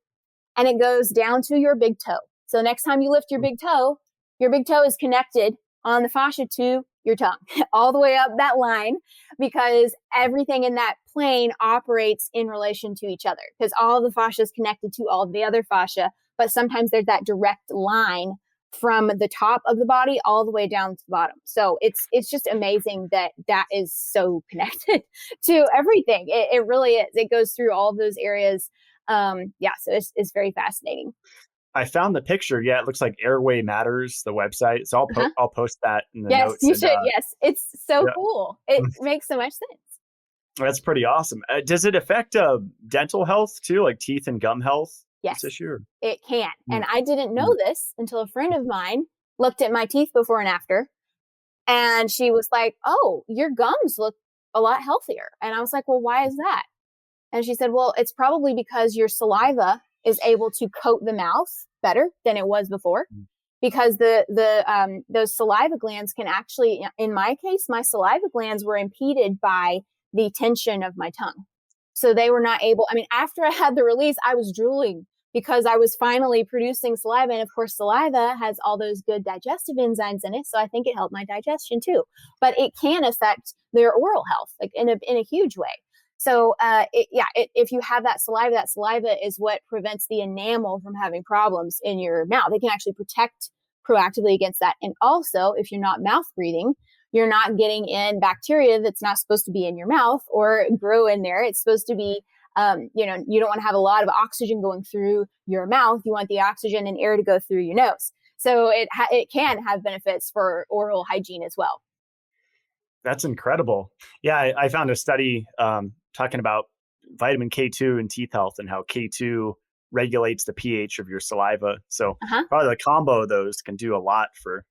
and it goes down to your big toe. So next time you lift your big toe is connected on the fascia to your tongue, all the way up that line, because everything in that plane operates in relation to each other, because all the fascia is connected to all of the other fascia, but sometimes there's that direct line from the top of the body all the way down to the bottom. So it's just amazing that is so connected to everything. It really is. It goes through all of those areas. So it's very fascinating. I found the picture. Yeah, it looks like Airway Matters, the website. So I'll post that in the notes. Yes, you should. Yes, it's so cool. It makes so much sense. That's pretty awesome. Does it affect dental health too, like teeth and gum health? Yes, issue? It can. And I didn't know this until a friend of mine looked at my teeth before and after, and she was like, "Oh, your gums look a lot healthier." And I was like, "Well, why is that?" And she said, "Well, it's probably because your saliva is able to coat the mouth better than it was before, because those saliva glands can actually, in my case, my saliva glands were impeded by the tension of my tongue. So they were not able, after I had the release, I was drooling because I was finally producing saliva. And of course, saliva has all those good digestive enzymes in it. So I think it helped my digestion too, but it can affect their oral health, like in a huge way. So, if you have that saliva is what prevents the enamel from having problems in your mouth. It can actually protect proactively against that. And also, if you're not mouth breathing, you're not getting in bacteria that's not supposed to be in your mouth or grow in there. It's supposed to be, you don't want to have a lot of oxygen going through your mouth. You want the oxygen and air to go through your nose. So it can have benefits for oral hygiene as well. That's incredible. Yeah, I found a study talking about vitamin K2 and teeth health and how K2 regulates the pH of your saliva. So probably the combo of those can do a lot for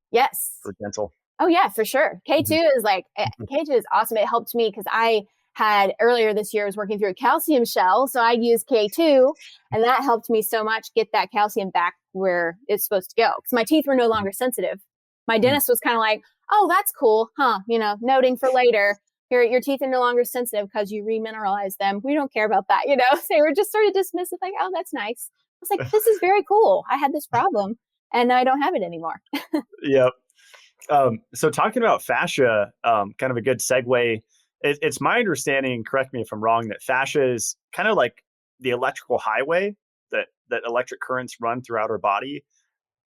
dental. Oh yeah, for sure. K2 is K2 is awesome. It helped me because I had earlier this year, I was working through a calcium shell. So I used K2 and that helped me so much get that calcium back where it's supposed to go. Because my teeth were no longer sensitive. My dentist was kind of like, "Oh, that's cool, huh? Noting for later, your teeth are no longer sensitive because you remineralized them. We don't care about that." They were just sort of dismissive, like, "Oh, that's nice." I was like, "This is very cool. I had this problem and I don't have it anymore." Yep. So talking about fascia, kind of a good segue It's my understanding, correct me if I'm wrong, that fascia is kind of like the electrical highway that electric currents run throughout our body.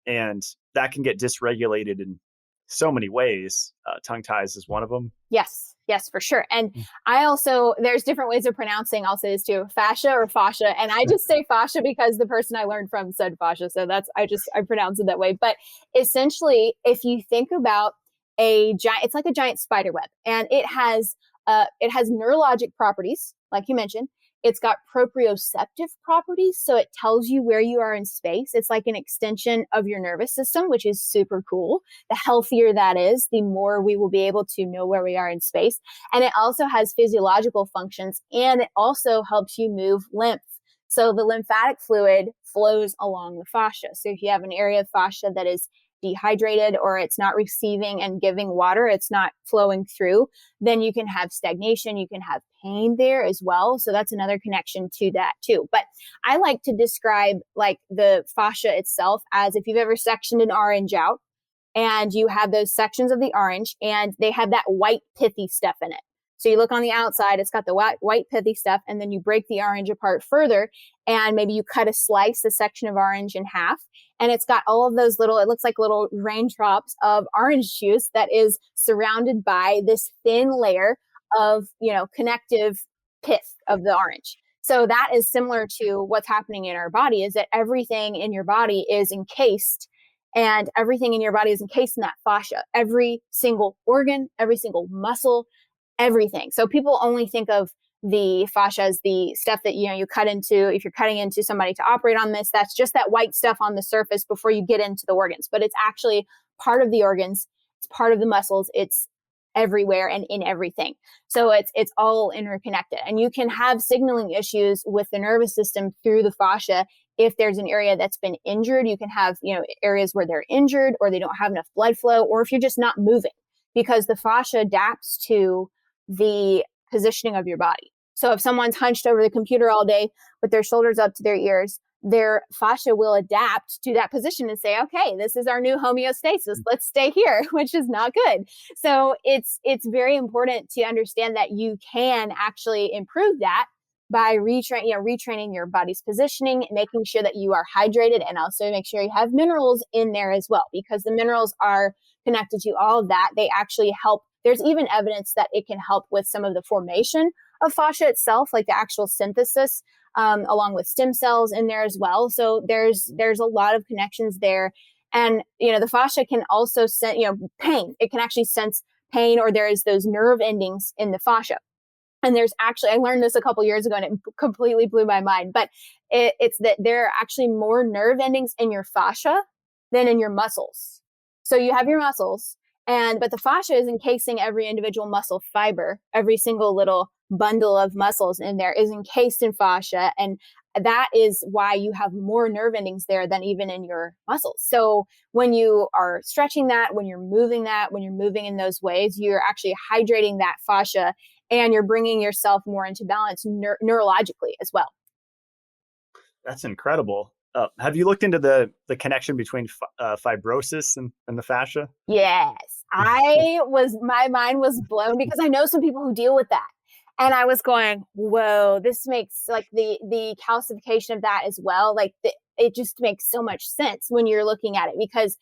And that can get dysregulated in so many ways. Tongue ties is one of them. Yes, for sure. And I also, there's different ways of pronouncing, I'll say this too, fascia or fascia. And I just say fascia because the person I learned from said fascia. So I pronounce it that way. But essentially, if you think about it's like a giant spider web, and it has neurologic properties, like you mentioned. It's got proprioceptive properties, so it tells you where you are in space. It's like an extension of your nervous system, which is super cool. The healthier that is, the more we will be able to know where we are in space. And it also has physiological functions, and it also helps you move lymph. So the lymphatic fluid flows along the fascia. So if you have an area of fascia that is dehydrated, or it's not receiving and giving water, it's not flowing through, then you can have stagnation, you can have pain there as well. So that's another connection to that too. But I like to describe like the fascia itself as if you've ever sectioned an orange out, and you have those sections of the orange and they have that white pithy stuff in it. So you look on the outside, it's got the white pithy stuff, and then you break the orange apart further, and maybe you cut a section of orange in half, and it's got all of those it looks like little raindrops of orange juice that is surrounded by this thin layer of, connective pith of the orange. So that is similar to what's happening in our body, is that everything in your body is encased, and everything in your body is encased in that fascia. Every single organ, every single muscle, everything. So people only think of the fascia as the stuff that, you cut into, if you're cutting into somebody to operate on this, that's just that white stuff on the surface before you get into the organs. But it's actually part of the organs. It's part of the muscles. It's everywhere and in everything. So it's all interconnected, and you can have signaling issues with the nervous system through the fascia. If there's an area that's been injured, you can have, areas where they're injured or they don't have enough blood flow, or if you're just not moving, because the fascia adapts to the positioning of your body. So if someone's hunched over the computer all day with their shoulders up to their ears, their fascia will adapt to that position and say, okay, this is our new homeostasis. Let's stay here, which is not good. So it's very important to understand that you can actually improve that by retraining your body's positioning, making sure that you are hydrated, and also make sure you have minerals in there as well, because the minerals are connected to all of that. They actually help. There's even evidence that it can help with some of the formation of fascia itself, like the actual synthesis, along with stem cells in there as well. So there's a lot of connections there. And, the fascia can also sense, pain. It can actually sense pain, or there's those nerve endings in the fascia. And there's actually, I learned this a couple years ago and it completely blew my mind, but it's that there are actually more nerve endings in your fascia than in your muscles. So you have your muscles, but the fascia is encasing every individual muscle fiber. Every single little bundle of muscles in there is encased in fascia. And that is why you have more nerve endings there than even in your muscles. So when you are stretching that, when you're moving in those ways, you're actually hydrating that fascia, and you're bringing yourself more into balance neurologically as well. That's incredible. Have you looked into the connection between fibrosis and the fascia? Yes, my mind was blown, because I know some people who deal with that. And I was going, whoa, this makes like the calcification of that as well. Like it just makes so much sense when you're looking at it, because,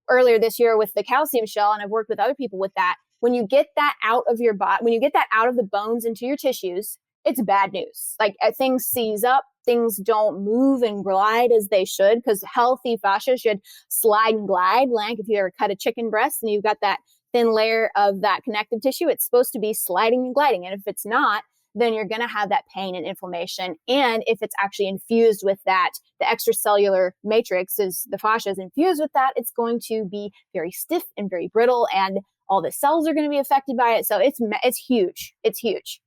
earlier this year with the calcium shell, and I've worked with other people with that, when you get that out of your body, when you get that out of the bones into your tissues, it's bad news. Like things seize up, things don't move and glide as they should, because healthy fascia should slide and glide. Like if you ever cut a chicken breast and you've got that thin layer of that connective tissue, it's supposed to be sliding and gliding. And if it's not, then you're going to have that pain and inflammation. And if it's actually infused with that, the extracellular matrix is the fascia is infused with that, it's going to be very stiff and very brittle, and all the cells are going to be affected by it. So it's huge. It's huge.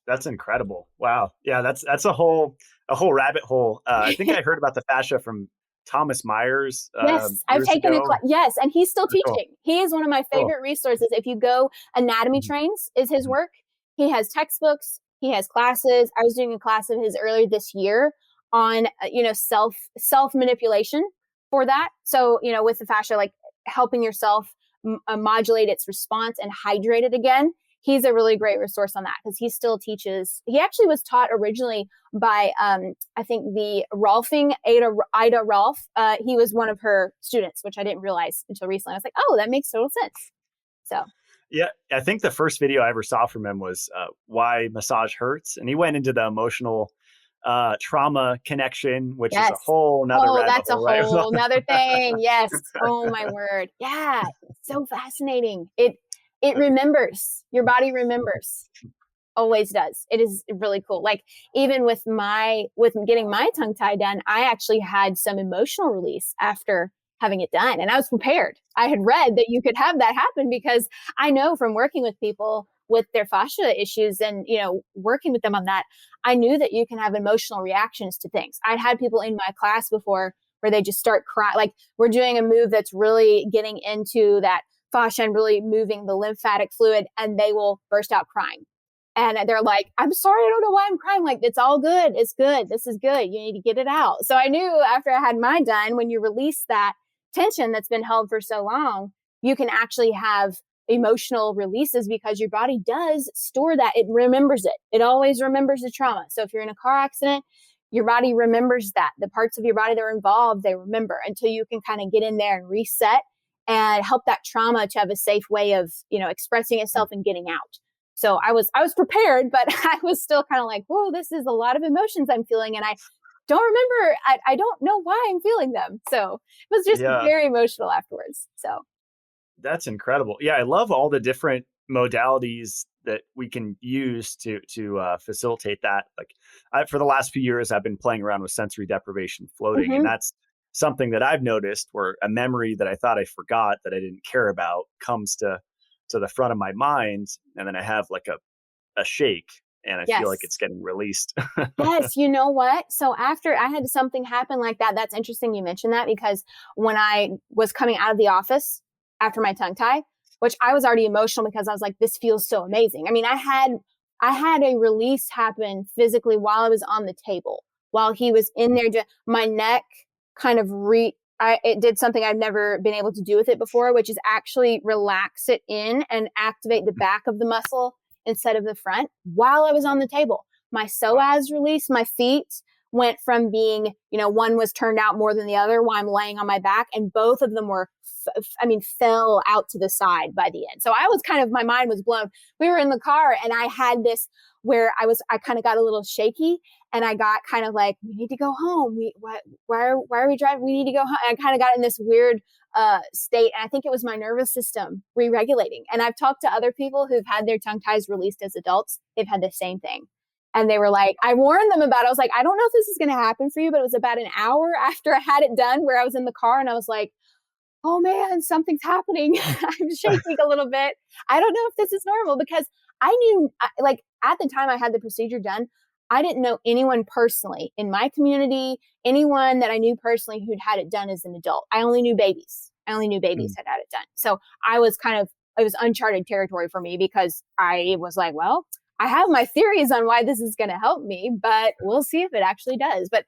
That's incredible. Wow. Yeah, that's a whole rabbit hole. I think I heard about the fascia from Thomas Myers. Yes, I've taken a class. Yes, and he's still teaching. Cool. He is one of my favorite resources. If you go, Anatomy Trains is his work. He has textbooks. He has classes. I was doing a class of his earlier this year on self manipulation for that. So with the fascia, like helping yourself modulate its response and hydrate it again, he's a really great resource on that because he still teaches. He actually was taught originally by, I think the Rolfing, Ida Rolf. He was one of her students, which I didn't realize until recently. I was like, oh, that makes total sense. So. Yeah, I think the first video I ever saw from him was why massage hurts. And he went into the emotional trauma connection, which is a whole nother rabbit that's hole, a whole nother thing. Yes. Oh my word. Yeah. So fascinating. It remembers. Your body remembers. Always does. It is really cool. Like even with getting my tongue tie done, I actually had some emotional release after having it done. And I was prepared. I had read that you could have that happen because I know from working with people with their fascia issues and, working with them on that, I knew that you can have emotional reactions to things. I'd had people in my class before where they just start crying. Like we're doing a move that's really getting into that fascia and really moving the lymphatic fluid, and they will burst out crying. And they're like, I'm sorry, I don't know why I'm crying. Like, it's all good. It's good. This is good. You need to get it out. So I knew after I had mine done, when you release that tension that's been held for so long, you can actually have emotional releases because your body does store that. It remembers it. It always remembers the trauma. So if you're in a car accident, your body remembers that. The parts of your body that are involved, they remember until you can kind of get in there and reset and help that trauma to have a safe way of, expressing itself and getting out. So I was prepared, but I was still kind of like, whoa, this is a lot of emotions I'm feeling. And I don't remember, I don't know why I'm feeling them. So it was just very emotional afterwards. So. That's incredible. Yeah. I love all the different modalities that we can use to facilitate that. Like for the last few years, I've been playing around with sensory deprivation floating. And that's something that I've noticed where a memory that I thought I forgot that I didn't care about comes to the front of my mind. And then I have like a shake and I feel like it's getting released. Yes. You know what? So after I had something happen like that, that's interesting you mentioned that because when I was coming out of the office after my tongue tie, which I was already emotional because I was like, this feels so amazing. I mean, I had a release happen physically while I was on the table, while he was in there. My neck kind of it did something I've never been able to do with it before, which is actually relax it in and activate the back of the muscle instead of the front while I was on the table. My psoas released, my feet went from being, one was turned out more than the other while I'm laying on my back, and both of them were, fell out to the side by the end. So my mind was blown. We were in the car and I had this where I kind of got a little shaky and I got kind of like, we need to go home. Why are we driving? We need to go home. And I kind of got in this weird state. And I think it was my nervous system re-regulating. And I've talked to other people who've had their tongue ties released as adults. They've had the same thing. And they were like, I warned them about it. I was like, I don't know if this is going to happen for you, but it was about an hour after I had it done where I was in the car and I was like, oh man, something's happening. I'm shaking a little bit. I don't know if this is normal because I knew, like at the time I had the procedure done, I didn't know anyone personally in my community, anyone that I knew personally who'd had it done as an adult. I only knew babies. Had had it done. So it was uncharted territory for me because I was like, well, I have my theories on why this is going to help me, but we'll see if it actually does. But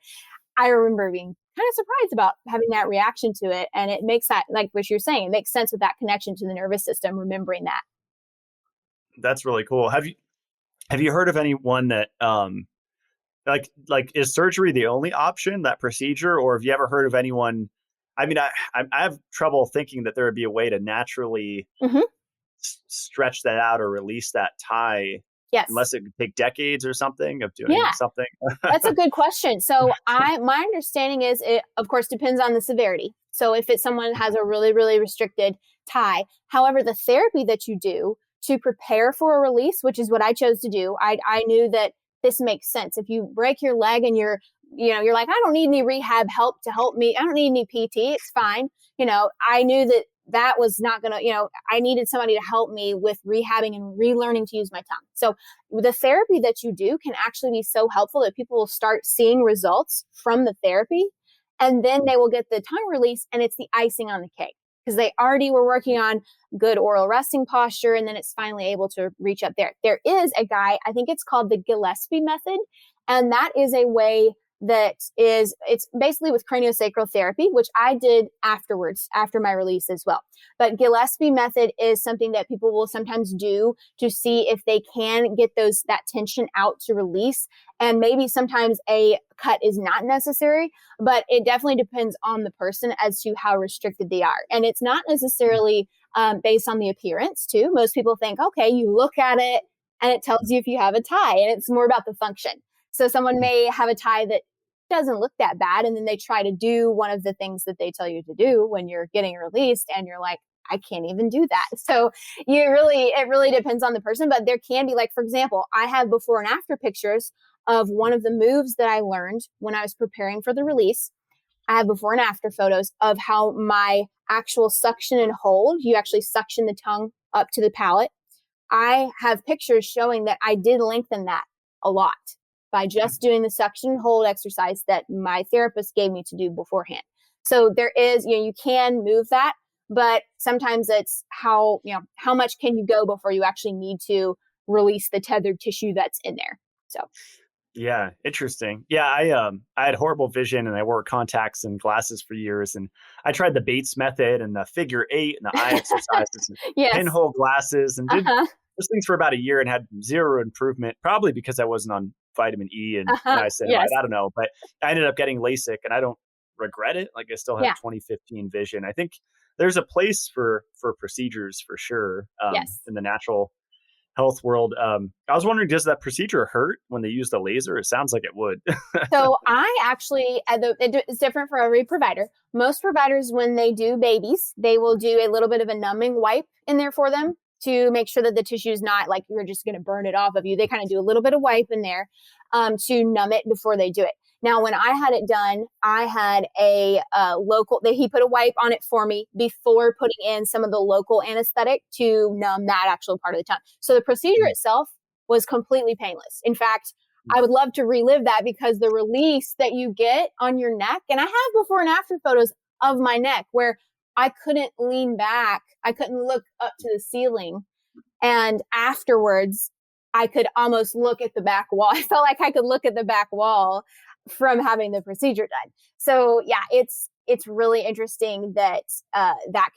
I remember being kind of surprised about having that reaction to it. And it makes that, like what you're saying, it makes sense with that connection to the nervous system, remembering that. That's really cool. Have you heard of anyone that, like is surgery the only option, that procedure? Or have you ever heard of anyone? I mean, I have trouble thinking that there would be a way to naturally stretch that out or release that tie. Yes. Unless it could take decades or something of doing something. That's a good question. So my understanding is it, of course, depends on the severity. So if it's someone that has a really, really restricted tie, however, the therapy that you do to prepare for a release, which is what I chose to do, I knew that this makes sense. If you break your leg and you're like, I don't need any rehab help to help me. I don't need any PT. It's fine. I knew that was not going to, I needed somebody to help me with rehabbing and relearning to use my tongue. So the therapy that you do can actually be so helpful that people will start seeing results from the therapy, and then they will get the tongue release, and it's the icing on the cake because they already were working on good oral resting posture, and then it's finally able to reach up there. There is a guy, I think it's called the Gillespie method, and that is a way it's basically with craniosacral therapy, which I did afterwards, after my release as well. But Gillespie method is something that people will sometimes do to see if they can get that tension out to release. And maybe sometimes a cut is not necessary, but it definitely depends on the person as to how restricted they are. And it's not necessarily based on the appearance too. Most people think, okay, you look at it and it tells you if you have a tie, and it's more about the function. So someone may have a tie that doesn't look that bad, and then they try to do one of the things that they tell you to do when you're getting released, and you're like, I can't even do that. So it really depends on the person, but there can be, like, for example, I have before and after pictures of one of the moves that I learned when I was preparing for the release. I have before and after photos of how my actual suction and hold, you actually suction the tongue up to the palate. I have pictures showing that I did lengthen that a lot by just doing the suction and hold exercise that my therapist gave me to do beforehand. So there is, you can move that, but sometimes it's how much can you go before you actually need to release the tethered tissue that's in there. So. Yeah, interesting. Yeah, I had horrible vision and I wore contacts and glasses for years, and I tried the Bates method and the figure 8 and the eye exercises and Yes. pinhole glasses, and did those things for about a year and had zero improvement, probably because I wasn't on vitamin E and niacinamide. Yes. I don't know, but I ended up getting LASIK and I don't regret it. Like, I still have 2015 vision. I think there's a place for procedures for sure in the natural health world. I was wondering, does that procedure hurt when they use the laser? It sounds like it would. So I actually, it's different for every provider. Most providers, when they do babies, they will do a little bit of a numbing wipe in there for them to make sure that the tissue is not like you're just going to burn it off of you. They kind of do a little bit of wipe in there to numb it before they do it. Now, when I had it done, I had a he put a wipe on it for me before putting in some of the local anesthetic to numb that actual part of the tongue. So the procedure itself was completely painless. In fact, I would love to relive that, because the release that you get on your neck, and I have before and after photos of my neck where I couldn't lean back. I couldn't look up to the ceiling. And afterwards, I could almost look at the back wall. I felt like I could look at the back wall from having the procedure done. So yeah, it's really interesting that that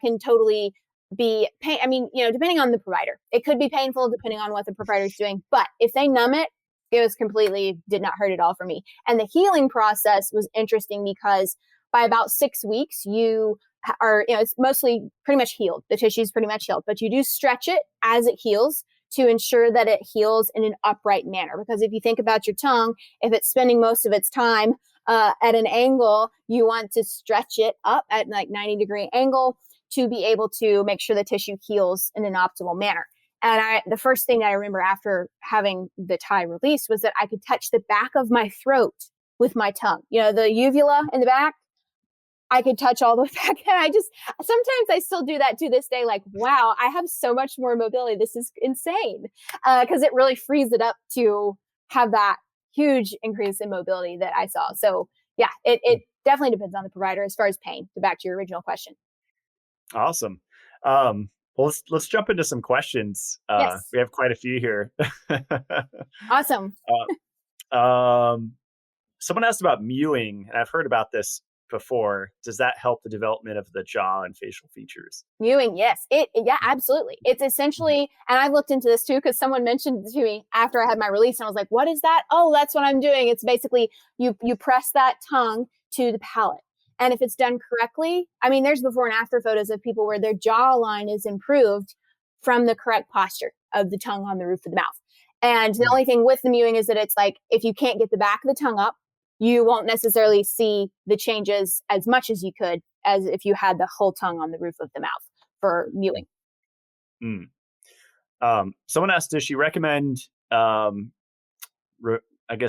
can totally be pain. I mean, depending on the provider, it could be painful depending on what the provider is doing. But if they numb it, it was did not hurt at all for me. And the healing process was interesting because by about 6 weeks, you are, it's mostly pretty much healed. The tissue is pretty much healed, but you do stretch it as it heals to ensure that it heals in an upright manner. Because if you think about your tongue, if it's spending most of its time at an angle, you want to stretch it up at like 90-degree angle to be able to make sure the tissue heals in an optimal manner. And the first thing that I remember after having the tie released was that I could touch the back of my throat with my tongue. The uvula in the back, I could touch all the way back. And sometimes I still do that to this day. Like, wow, I have so much more mobility. This is insane. Because it really frees it up to have that huge increase in mobility that I saw. So yeah, it definitely depends on the provider as far as pain. So back to your original question. Awesome. Well, let's jump into some questions. Yes. We have quite a few here. Awesome. Someone asked about mewing, and I've heard about this before. Does that help the development of the jaw and facial features? Mewing, yes. Yeah, absolutely. It's essentially, and I've looked into this too, because someone mentioned it to me after I had my release, and I was like, what is that? Oh, that's what I'm doing. It's basically you press that tongue to the palate. And if it's done correctly, I mean, there's before and after photos of people where their jawline is improved from the correct posture of the tongue on the roof of the mouth. And the only thing with the mewing is that it's like, if you can't get the back of the tongue up, you won't necessarily see the changes as much as you could as if you had the whole tongue on the roof of the mouth for mewing. Someone asked, does she recommend,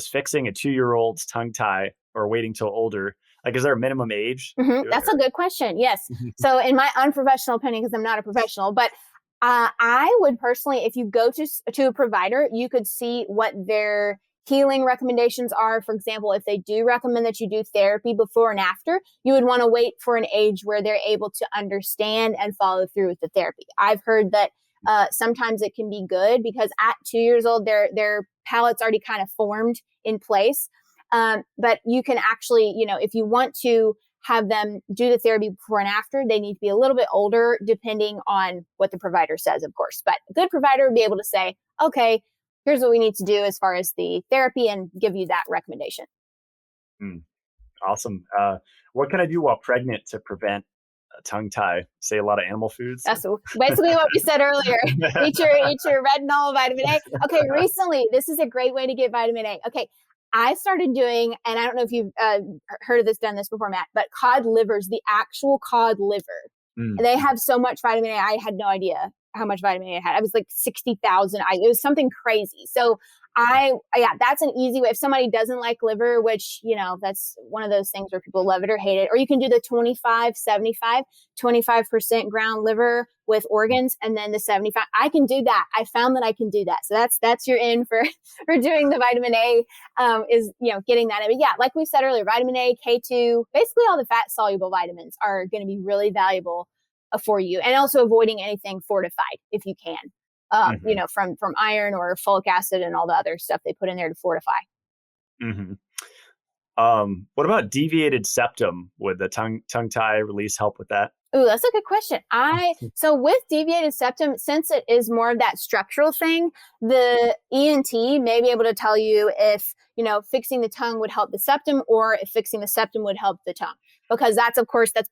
fixing a 2-year-old's tongue tie or waiting till older? Like, is there a minimum age? That's a good question. Yes. So in my unprofessional opinion, because I'm not a professional, but I would personally, if you go to a provider, you could see what their healing recommendations are. For example, if they do recommend that you do therapy before and after, you would want to wait for an age where they're able to understand and follow through with the therapy. I've heard that sometimes it can be good because at 2 years old, their palate's already kind of formed in place. But you can actually, if you want to have them do the therapy before and after, they need to be a little bit older, depending on what the provider says, of course. But a good provider would be able to say, okay, here's what we need to do as far as the therapy and give you that recommendation. Awesome. What can I do while pregnant to prevent a tongue tie? Say a lot of animal foods? That's basically what we said earlier. eat your retinol, vitamin A. Okay, recently, this is a great way to get vitamin A. Okay, I started doing, and I don't know if you've done this before, Matt, but cod livers, the actual cod liver. They have so much vitamin A. I had no idea how much vitamin A I had. I was like 60,000. It was something crazy. So that's an easy way. If somebody doesn't like liver, which, that's one of those things where people love it or hate it, or you can do the 25% ground liver with organs, and then the 75. I can do that. I found that I can do that. So that's your in for doing the vitamin A, is, getting that in. But yeah, like we said earlier, vitamin A, K2, basically all the fat soluble vitamins are going to be really valuable for you, and also avoiding anything fortified if you can. From iron or folic acid and all the other stuff they put in there to fortify. What about deviated septum? Would the tongue tie release help with that? Ooh, that's a good question. So with deviated septum, since it is more of that structural thing, the ENT may be able to tell you if, fixing the tongue would help the septum, or if fixing the septum would help the tongue, because that's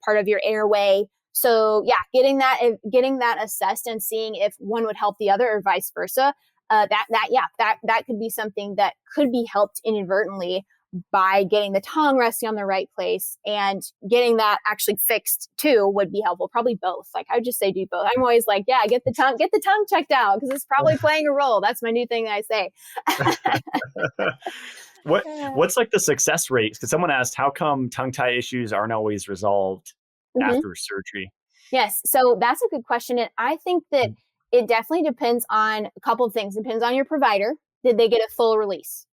part of your airway. So yeah, getting that assessed and seeing if one would help the other or vice versa. That could be something that could be helped inadvertently by getting the tongue resting on the right place, and getting that actually fixed too would be helpful. Probably both. Like I would just say do both. I'm always like, yeah, get the tongue checked out, because it's probably playing a role. That's my new thing that I say. What's like the success rate? Because someone asked, how come tongue tie issues aren't always resolved after surgery? Yes. So that's a good question. And I think that it definitely depends on a couple of things. It depends on your provider. Did they get a full release?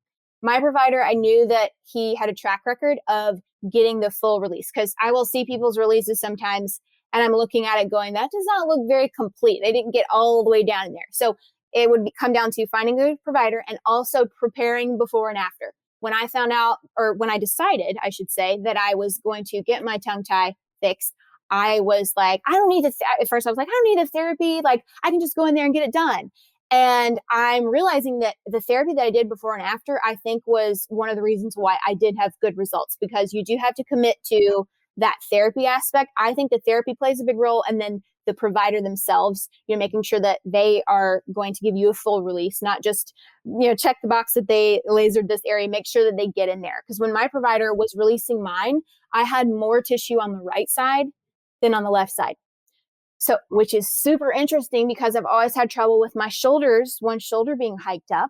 My provider, I knew that he had a track record of getting the full release, because I will see people's releases sometimes and I'm looking at it going, that does not look very complete. They didn't get all the way down in there. So it would come down to finding a good provider and also preparing before and after. When I found out, or when I decided, I should say, that I was going to get my tongue tie fixed, I was like, I don't need to, at first I was like, I don't need a therapy. Like I can just go in there and get it done. And I'm realizing that the therapy that I did before and after, I think was one of the reasons why I did have good results, because you do have to commit to that therapy aspect. I think the therapy plays a big role. And then the provider themselves, making sure that they are going to give you a full release, not just, check the box that they lasered this area, make sure that they get in there. Because when my provider was releasing mine, I had more tissue on the right side than on the left side. So, which is super interesting, because I've always had trouble with my shoulders, one shoulder being hiked up,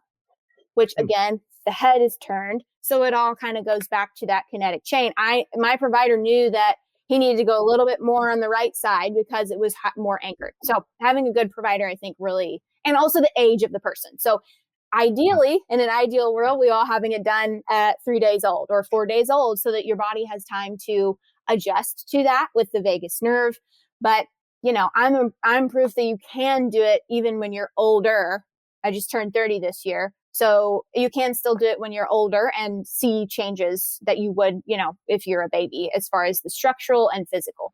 which again, the head is turned. So it all kind of goes back to that kinetic chain. My provider knew that he needed to go a little bit more on the right side because it was more anchored. So having a good provider, I think really, and also the age of the person. So ideally, in an ideal world, we all having it done at 3 days old or 4 days old, so that your body has time to adjust to that with the vagus nerve. But I'm proof that you can do it even when you're older. I just turned 30 this year. So you can still do it when you're older and see changes that you would, if you're a baby, as far as the structural and physical.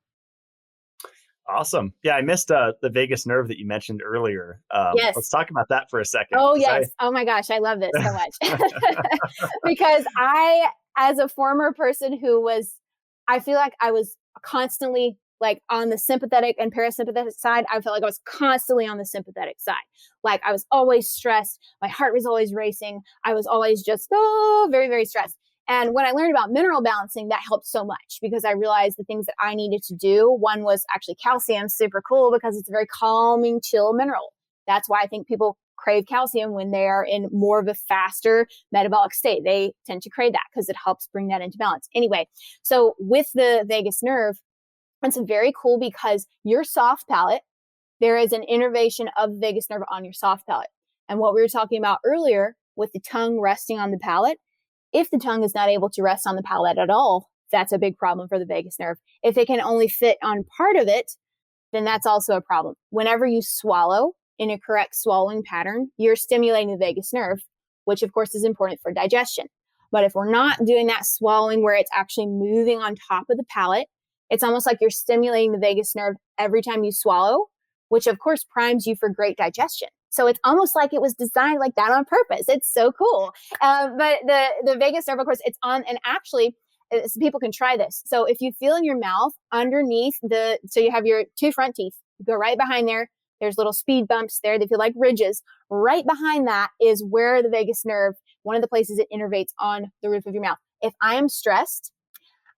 Awesome. Yeah, I missed the vagus nerve that you mentioned earlier. Yes. Let's talk about that for a second. Oh, yes. Oh, my gosh. I love this so much. Because I, as a former person I feel like I was constantly like on the sympathetic and parasympathetic side. I felt like I was constantly on the sympathetic side. Like I was always stressed. My heart was always racing. I was always just, very, very stressed. And when I learned about mineral balancing, that helped so much, because I realized the things that I needed to do. One was actually calcium, super cool, because it's a very calming, chill mineral. That's why I think people crave calcium when they are in more of a faster metabolic state. They tend to crave that because it helps bring that into balance. Anyway, so with the vagus nerve, it's very cool because your soft palate, there is an innervation of the vagus nerve on your soft palate. And what we were talking about earlier with the tongue resting on the palate, if the tongue is not able to rest on the palate at all, that's a big problem for the vagus nerve. If it can only fit on part of it, then that's also a problem. Whenever you swallow in a correct swallowing pattern, you're stimulating the vagus nerve, which of course is important for digestion. But if we're not doing that swallowing where it's actually moving on top of the palate, it's almost like you're stimulating the vagus nerve every time you swallow, which of course primes you for great digestion. So it's almost like it was designed like that on purpose. It's so cool. But the vagus nerve, of course, it's on, and actually so people can try this. So if you feel in your mouth underneath so you have your two front teeth, you go right behind there. There's little speed bumps there. They feel like ridges. Right behind that is where the vagus nerve, one of the places it innervates on the roof of your mouth. If I am stressed,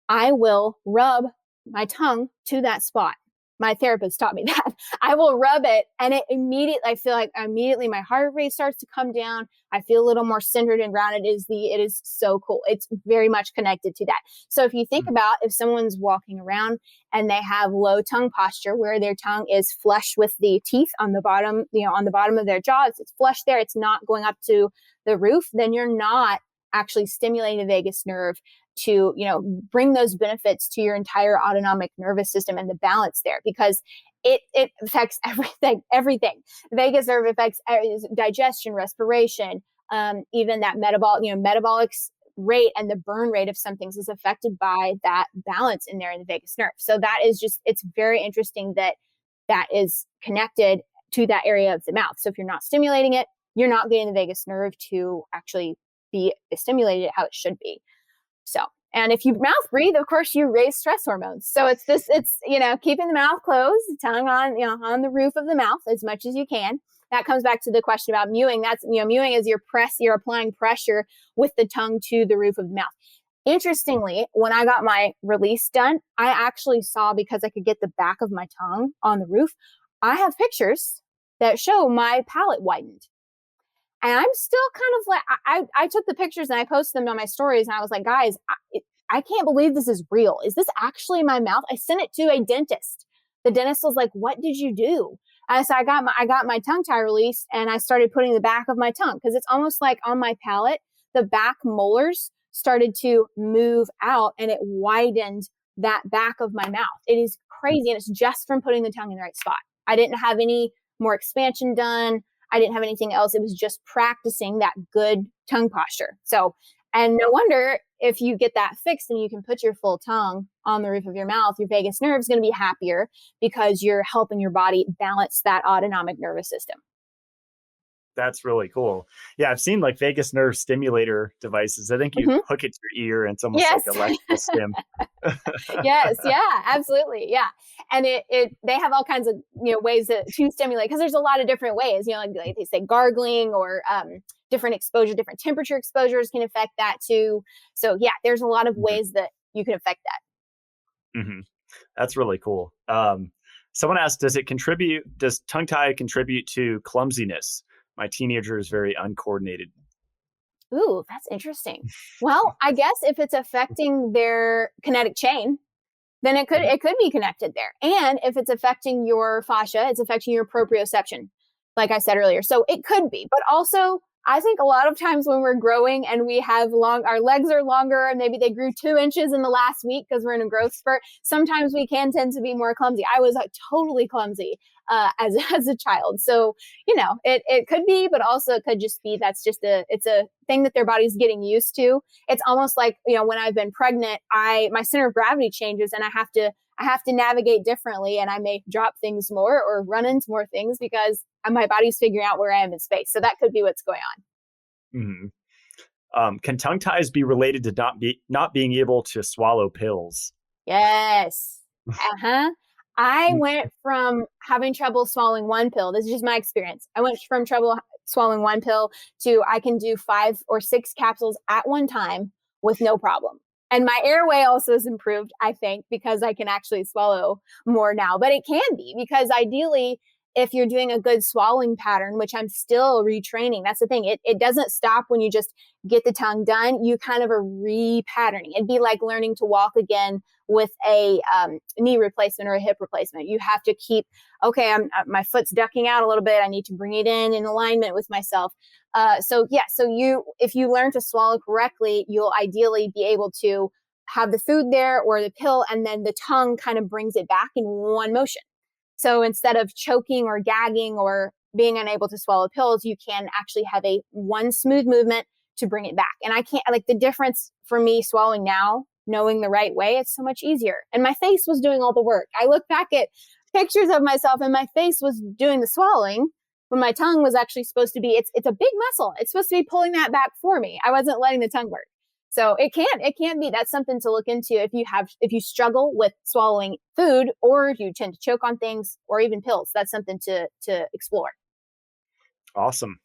I will rub my tongue to that spot. My therapist taught me that. I will rub it, and I feel like immediately my heart rate starts to come down. I feel a little more centered and grounded. It is so cool. It's very much connected to that. So if you think about if someone's walking around and they have low tongue posture where their tongue is flush with the teeth on the bottom, on the bottom of their jaw, it's flush there. It's not going up to the roof. Then you're not actually stimulating the vagus nerve to, bring those benefits to your entire autonomic nervous system and the balance there, because it affects everything. The vagus nerve affects digestion, respiration, even that metabolic rate and the burn rate of some things is affected by that balance in there in the vagus nerve. So that is it's very interesting that is connected to that area of the mouth. So if you're not stimulating it, you're not getting the vagus nerve to actually be stimulated how it should be. So, and if you mouth breathe, of course, you raise stress hormones. So it's keeping the mouth closed, tongue on the roof of the mouth as much as you can. That comes back to the question about mewing. That's, mewing is you're applying pressure with the tongue to the roof of the mouth. Interestingly, when I got my release done, I actually saw, because I could get the back of my tongue on the roof, I have pictures that show my palate widened. And I'm still kind of like, I took the pictures and I posted them on my stories, and I was like, guys, I can't believe this is real. Is this actually my mouth? I sent it to a dentist. The dentist was like, what did you do? So I got my tongue tie released, and I started putting the back of my tongue, because it's almost like on my palate, the back molars started to move out, and it widened that back of my mouth. It is crazy. And it's just from putting the tongue in the right spot. I didn't have any more expansion done. I didn't have anything else. It was just practicing that good tongue posture. So, and no wonder if you get that fixed and you can put your full tongue on the roof of your mouth, your vagus nerve is going to be happier, because you're helping your body balance that autonomic nervous system. That's really cool. Yeah, I've seen like vagus nerve stimulator devices. I think you hook it to your ear, and it's almost like electrical stim. Yes, yeah, absolutely, yeah. And they have all kinds of ways to stimulate, because there's a lot of different ways. Like they say gargling, or different exposure, different temperature exposures can affect that too. So yeah, there's a lot of ways that you can affect that. Mm-hmm. That's really cool. Someone asked, does tongue tie contribute to clumsiness? My teenager is very uncoordinated. Ooh, that's interesting. Well, I guess if it's affecting their kinetic chain, then it could be connected there. And if it's affecting your fascia, it's affecting your proprioception, like I said earlier. So it could be, but also I think a lot of times when we're growing and we have our legs are longer, and maybe they grew 2 inches in the last week because we're in a growth spurt, sometimes we can tend to be more clumsy. I was totally clumsy as a child. So, it could be, but also it could just be, it's a thing that their body's getting used to. It's almost like, when I've been pregnant, my center of gravity changes, and I have to navigate differently, and I may drop things more or run into more things because my body's figuring out where I am in space. So that could be what's going on. Mm-hmm. Can tongue ties be related to not being able to swallow pills? Yes. I went from having trouble swallowing one pill. This is just my experience. I went from trouble swallowing one pill to I can do 5 or 6 capsules at one time with no problem. And my airway also has improved, I think, because I can actually swallow more now. But it can be, because ideally, if you're doing a good swallowing pattern, which I'm still retraining, that's the thing. It doesn't stop when you just get the tongue done. You kind of are repatterning. It'd be like learning to walk again with a knee replacement or a hip replacement. You have to keep, my foot's ducking out a little bit. I need to bring it in alignment with myself. So if you learn to swallow correctly, you'll ideally be able to have the food there or the pill, and then the tongue kind of brings it back in one motion. So instead of choking or gagging or being unable to swallow pills, you can actually have one smooth movement, to bring it back. And I can't, like, the difference for me swallowing now, knowing the right way, it's so much easier. And my face was doing all the work. I look back at pictures of myself and my face was doing the swallowing when my tongue was actually supposed to be, it's a big muscle. It's supposed to be pulling that back for me. I wasn't letting the tongue work. So it can be, that's something to look into if you struggle with swallowing food, or if you tend to choke on things, or even pills. That's something to explore. Awesome.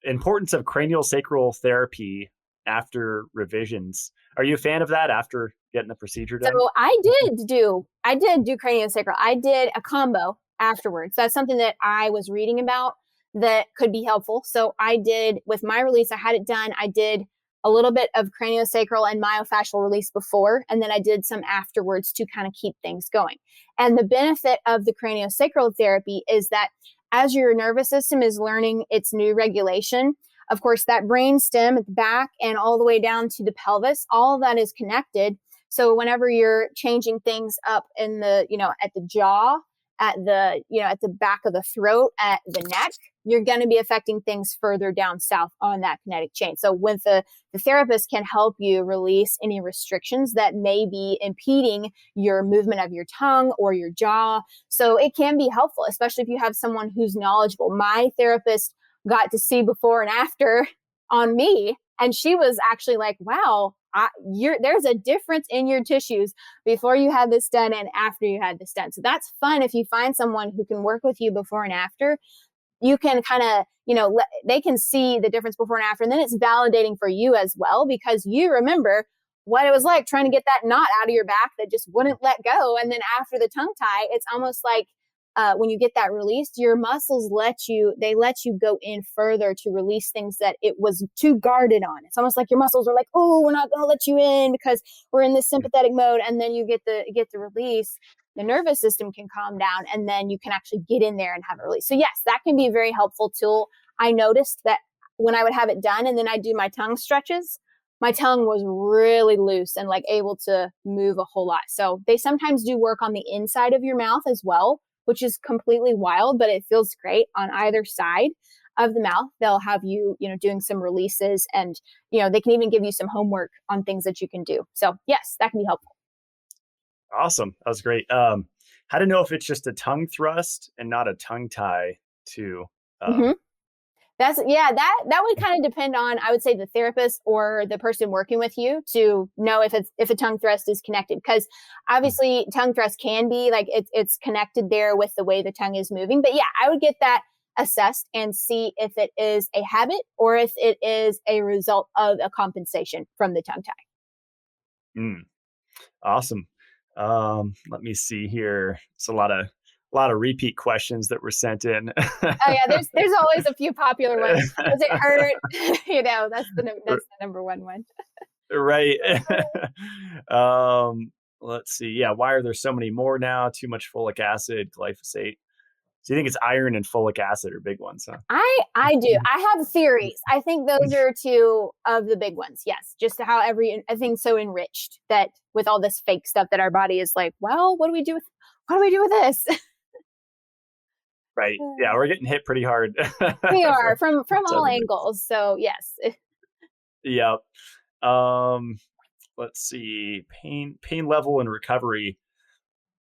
Importance of cranial sacral therapy after revisions. Are you a fan of that after getting the procedure done? So I did do cranial sacral. I did a combo afterwards. That's something that I was reading about that could be helpful. So I did, with my release, I had it done. I did a little bit of craniosacral and myofascial release before, and then I did some afterwards to kind of keep things going. And the benefit of the craniosacral therapy is that as your nervous system is learning its new regulation, of course, that brain stem at the back and all the way down to the pelvis, all of that is connected. So whenever you're changing things up in the, at the jaw, at the, at the back of the throat, at the neck, you're going to be affecting things further down south on that kinetic chain. So when the therapist can help you release any restrictions that may be impeding your movement of your tongue or your jaw. So it can be helpful, especially if you have someone who's knowledgeable. My therapist got to see before and after on me, and she was actually like, wow, there's a difference in your tissues before you had this done and after you had this done. So that's fun. If you find someone who can work with you before and after, you can kind of, they can see the difference before and after. And then it's validating for you as well, because you remember what it was like trying to get that knot out of your back that just wouldn't let go. And then after the tongue tie, it's almost like when you get that released, your muscles let you go in further to release things that it was too guarded on. It's almost like your muscles are like, oh, we're not going to let you in because we're in this sympathetic mode. And then you get the release. The nervous system can calm down, and then you can actually get in there and have it released. So yes, that can be a very helpful tool. I noticed that when I would have it done and then I do my tongue stretches, my tongue was really loose and like able to move a whole lot. So they sometimes do work on the inside of your mouth as well, which is completely wild, but it feels great on either side of the mouth. They'll have you, doing some releases, and, they can even give you some homework on things that you can do. So yes, that can be helpful. Awesome. That was great. How to know if it's just a tongue thrust and not a tongue tie too? That would kind of depend on, I would say, the therapist or the person working with you to know if a tongue thrust is connected. Because obviously tongue thrust can be like it's connected there with the way the tongue is moving. But yeah, I would get that assessed and see if it is a habit or if it is a result of a compensation from the tongue tie. Awesome. Let me see here. It's a lot of repeat questions that were sent in. Oh yeah, there's always a few popular ones. Does it hurt? That's the number one. Right. Let's see. Yeah. Why are there so many more now? Too much folic acid, glyphosate. So you think it's iron and folic acid are big ones, huh? I do. I have theories. I think those are two of the big ones. Yes. Just how everything's so enriched that with all this fake stuff that our body is like, well, what do we do with this? Right. Yeah. We're getting hit pretty hard. We are from all angles. So yes. Yep. Let's see. Pain level and recovery.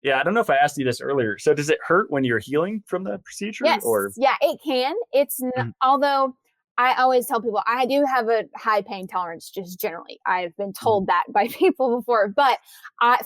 Yeah, I don't know if I asked you this earlier. So does it hurt when you're healing from the procedure? Yes. Yeah, it can. It's although I always tell people I do have a high pain tolerance just generally. I've been told that by people before. But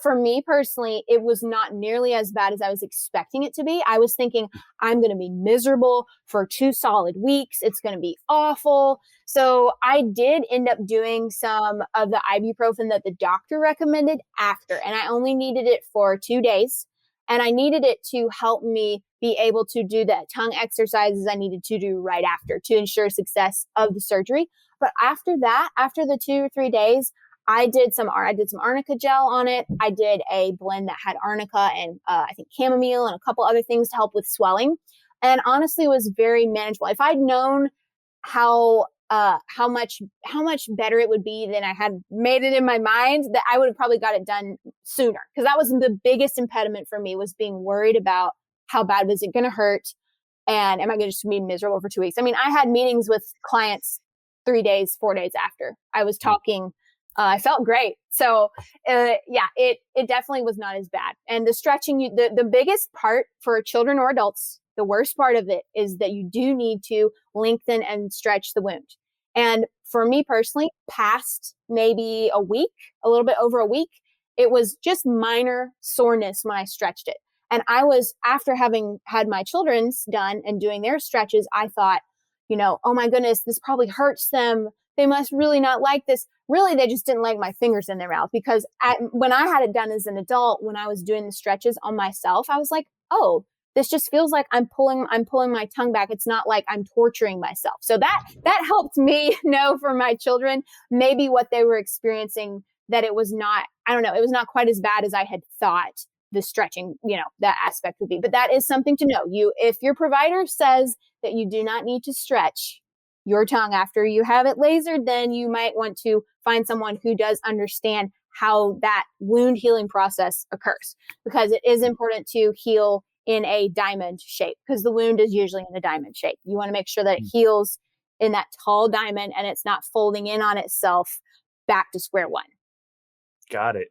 for me personally, it was not nearly as bad as I was expecting it to be. I was thinking I'm going to be miserable for 2 solid weeks. It's going to be awful. So I did end up doing some of the ibuprofen that the doctor recommended after. And I only needed it for 2 days. And I needed it to help me be able to do the tongue exercises I needed to do right after to ensure success of the surgery. But after that, after the 2 or 3 days, I did some arnica gel on it. I did a blend that had arnica and I think chamomile and a couple other things to help with swelling. And honestly, it was very manageable. If I'd known how much better it would be than I had made it in my mind, that I would have probably got it done sooner. Because that was the biggest impediment for me, was being worried about how bad was it going to hurt, and am I going to just be miserable for 2 weeks? I mean, I had meetings with clients 3 days, 4 days after I was talking. I felt great. So, it definitely was not as bad. And the stretching, the biggest part for children or adults, the worst part of it is that you do need to lengthen and stretch the wound. And for me personally, past maybe a week, a little bit over a week, it was just minor soreness when I stretched it. And I was, after having had my children's done and doing their stretches, I thought, oh my goodness, this probably hurts them. They must really not like this. Really, they just didn't like my fingers in their mouth, because when I had it done as an adult, when I was doing the stretches on myself, I was like, oh, this just feels like I'm pulling my tongue back. It's not like I'm torturing myself. So that helped me know for my children, maybe what they were experiencing, that it was not, I don't know, it was not quite as bad as I had thought the stretching, that aspect would be. But that is something to know. If your provider says that you do not need to stretch your tongue after you have it lasered, then you might want to find someone who does understand how that wound healing process occurs, because it is important to heal in a diamond shape, because the wound is usually in a diamond shape. You want to make sure that it heals in that tall diamond and it's not folding in on itself back to square one. Got it.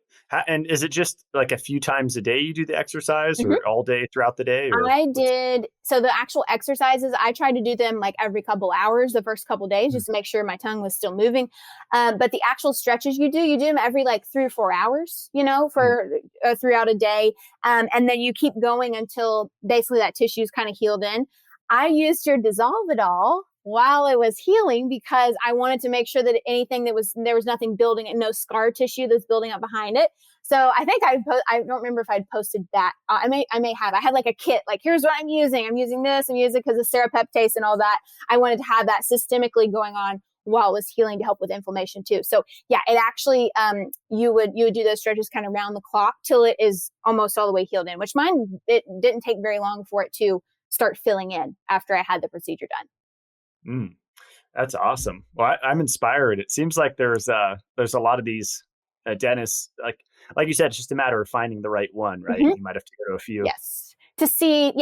And is it just like a few times a day you do the exercise, or all day throughout the day? I did. So the actual exercises, I tried to do them like every couple hours, the first couple days, just to make sure my tongue was still moving. But the actual stretches you do them every like 3 or 4 hours, for throughout a day. And then you keep going until basically that tissue is kind of healed in. I used your Dissolve-It-All while it was healing, because I wanted to make sure that there was nothing building and no scar tissue that's building up behind it. So I think I don't remember if I'd posted that. I may have. I had like a kit, like, here's what I'm using. I'm using this. I'm using because of serapeptase and all that. I wanted to have that systemically going on while it was healing to help with inflammation too. So yeah, it actually, you would do those stretches kind of round the clock till it is almost all the way healed in, which mine, it didn't take very long for it to start filling in after I had the procedure done. That's awesome. Well, I'm inspired. It seems like there's a lot of these dentists, like you said, it's just a matter of finding the right one, right? You might have to go to a few. Yes. To see.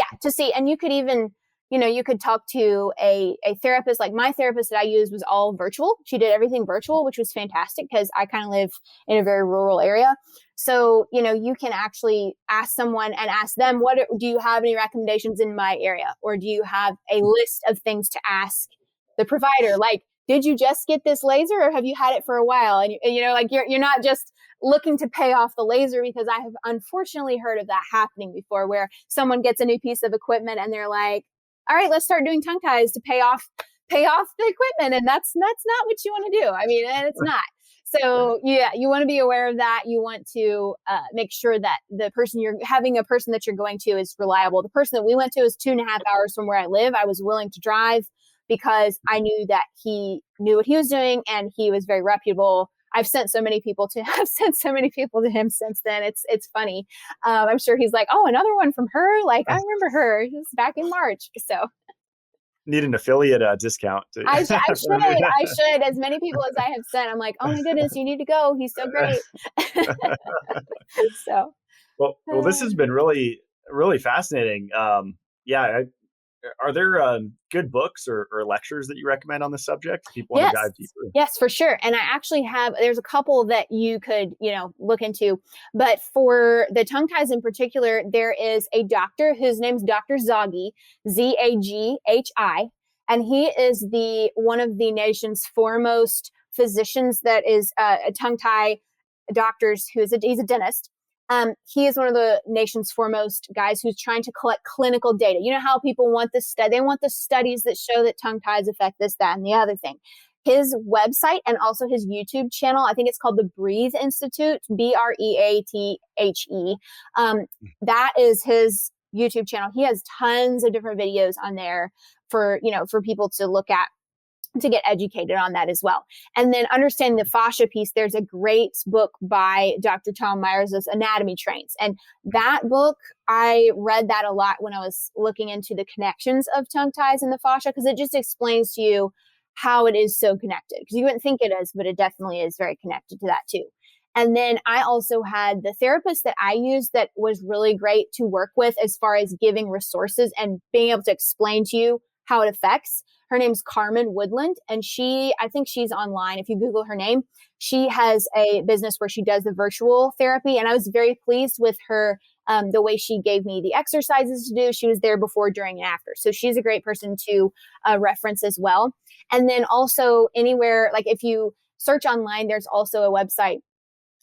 And you could even, you could talk to a therapist. Like my therapist that I used was all virtual. She did everything virtual, which was fantastic, because I kind of live in a very rural area. So, you can actually ask someone and ask them, do you have any recommendations in my area? Or do you have a list of things to ask the provider? Like, did you just get this laser, or have you had it for a while? And, like you're not just looking to pay off the laser, because I have unfortunately heard of that happening before, where someone gets a new piece of equipment and they're like, all right, let's start doing tongue ties to pay off the equipment. And that's not what you want to do. I mean, and it's not. So yeah, you want to be aware of that. You want to make sure that the person that you're going to is reliable. The person that we went to is 2.5 hours from where I live. I was willing to drive because I knew that he knew what he was doing and he was very reputable. I've sent so many people to him since then. It's funny. I'm sure he's like, oh, another one from her. Like, I remember her. It was back in March. So need an affiliate discount. I should. As many people as I have sent, I'm like, oh my goodness, you need to go. He's so great. So, well, this has been really, really fascinating. Are there good books or lectures that you recommend on this subject? People want to dive deeper. Yes, for sure. And I actually there's a couple that you could, look into. But for the tongue ties in particular, there is a doctor whose name's Dr. Zaghi, Zaghi. And he is one of the nation's foremost physicians that is a tongue tie doctors he's a dentist. He is one of the nation's foremost guys who's trying to collect clinical data. You know how people want they want the studies that show that tongue ties affect this, that, and the other thing. His website and also his YouTube channel, I think it's called the Breathe Institute, Breathe. That is his YouTube channel. He has tons of different videos on there for people to look at, to get educated on that as well. And then understanding the fascia piece, there's a great book by Dr. Tom Myers, Anatomy Trains. And that book, I read that a lot when I was looking into the connections of tongue ties and the fascia, because it just explains to you how it is so connected. Because you wouldn't think it is, but it definitely is very connected to that too. And then I also had the therapist that I used that was really great to work with as far as giving resources and being able to explain to you how it affects. Her name's Carmen Woodland, and I think she's online. If you Google her name, she has a business where she does the virtual therapy. And I was very pleased with her, the way she gave me the exercises to do. She was there before, during, and after. So she's a great person to reference as well. And then also anywhere, like if you search online, there's also a website.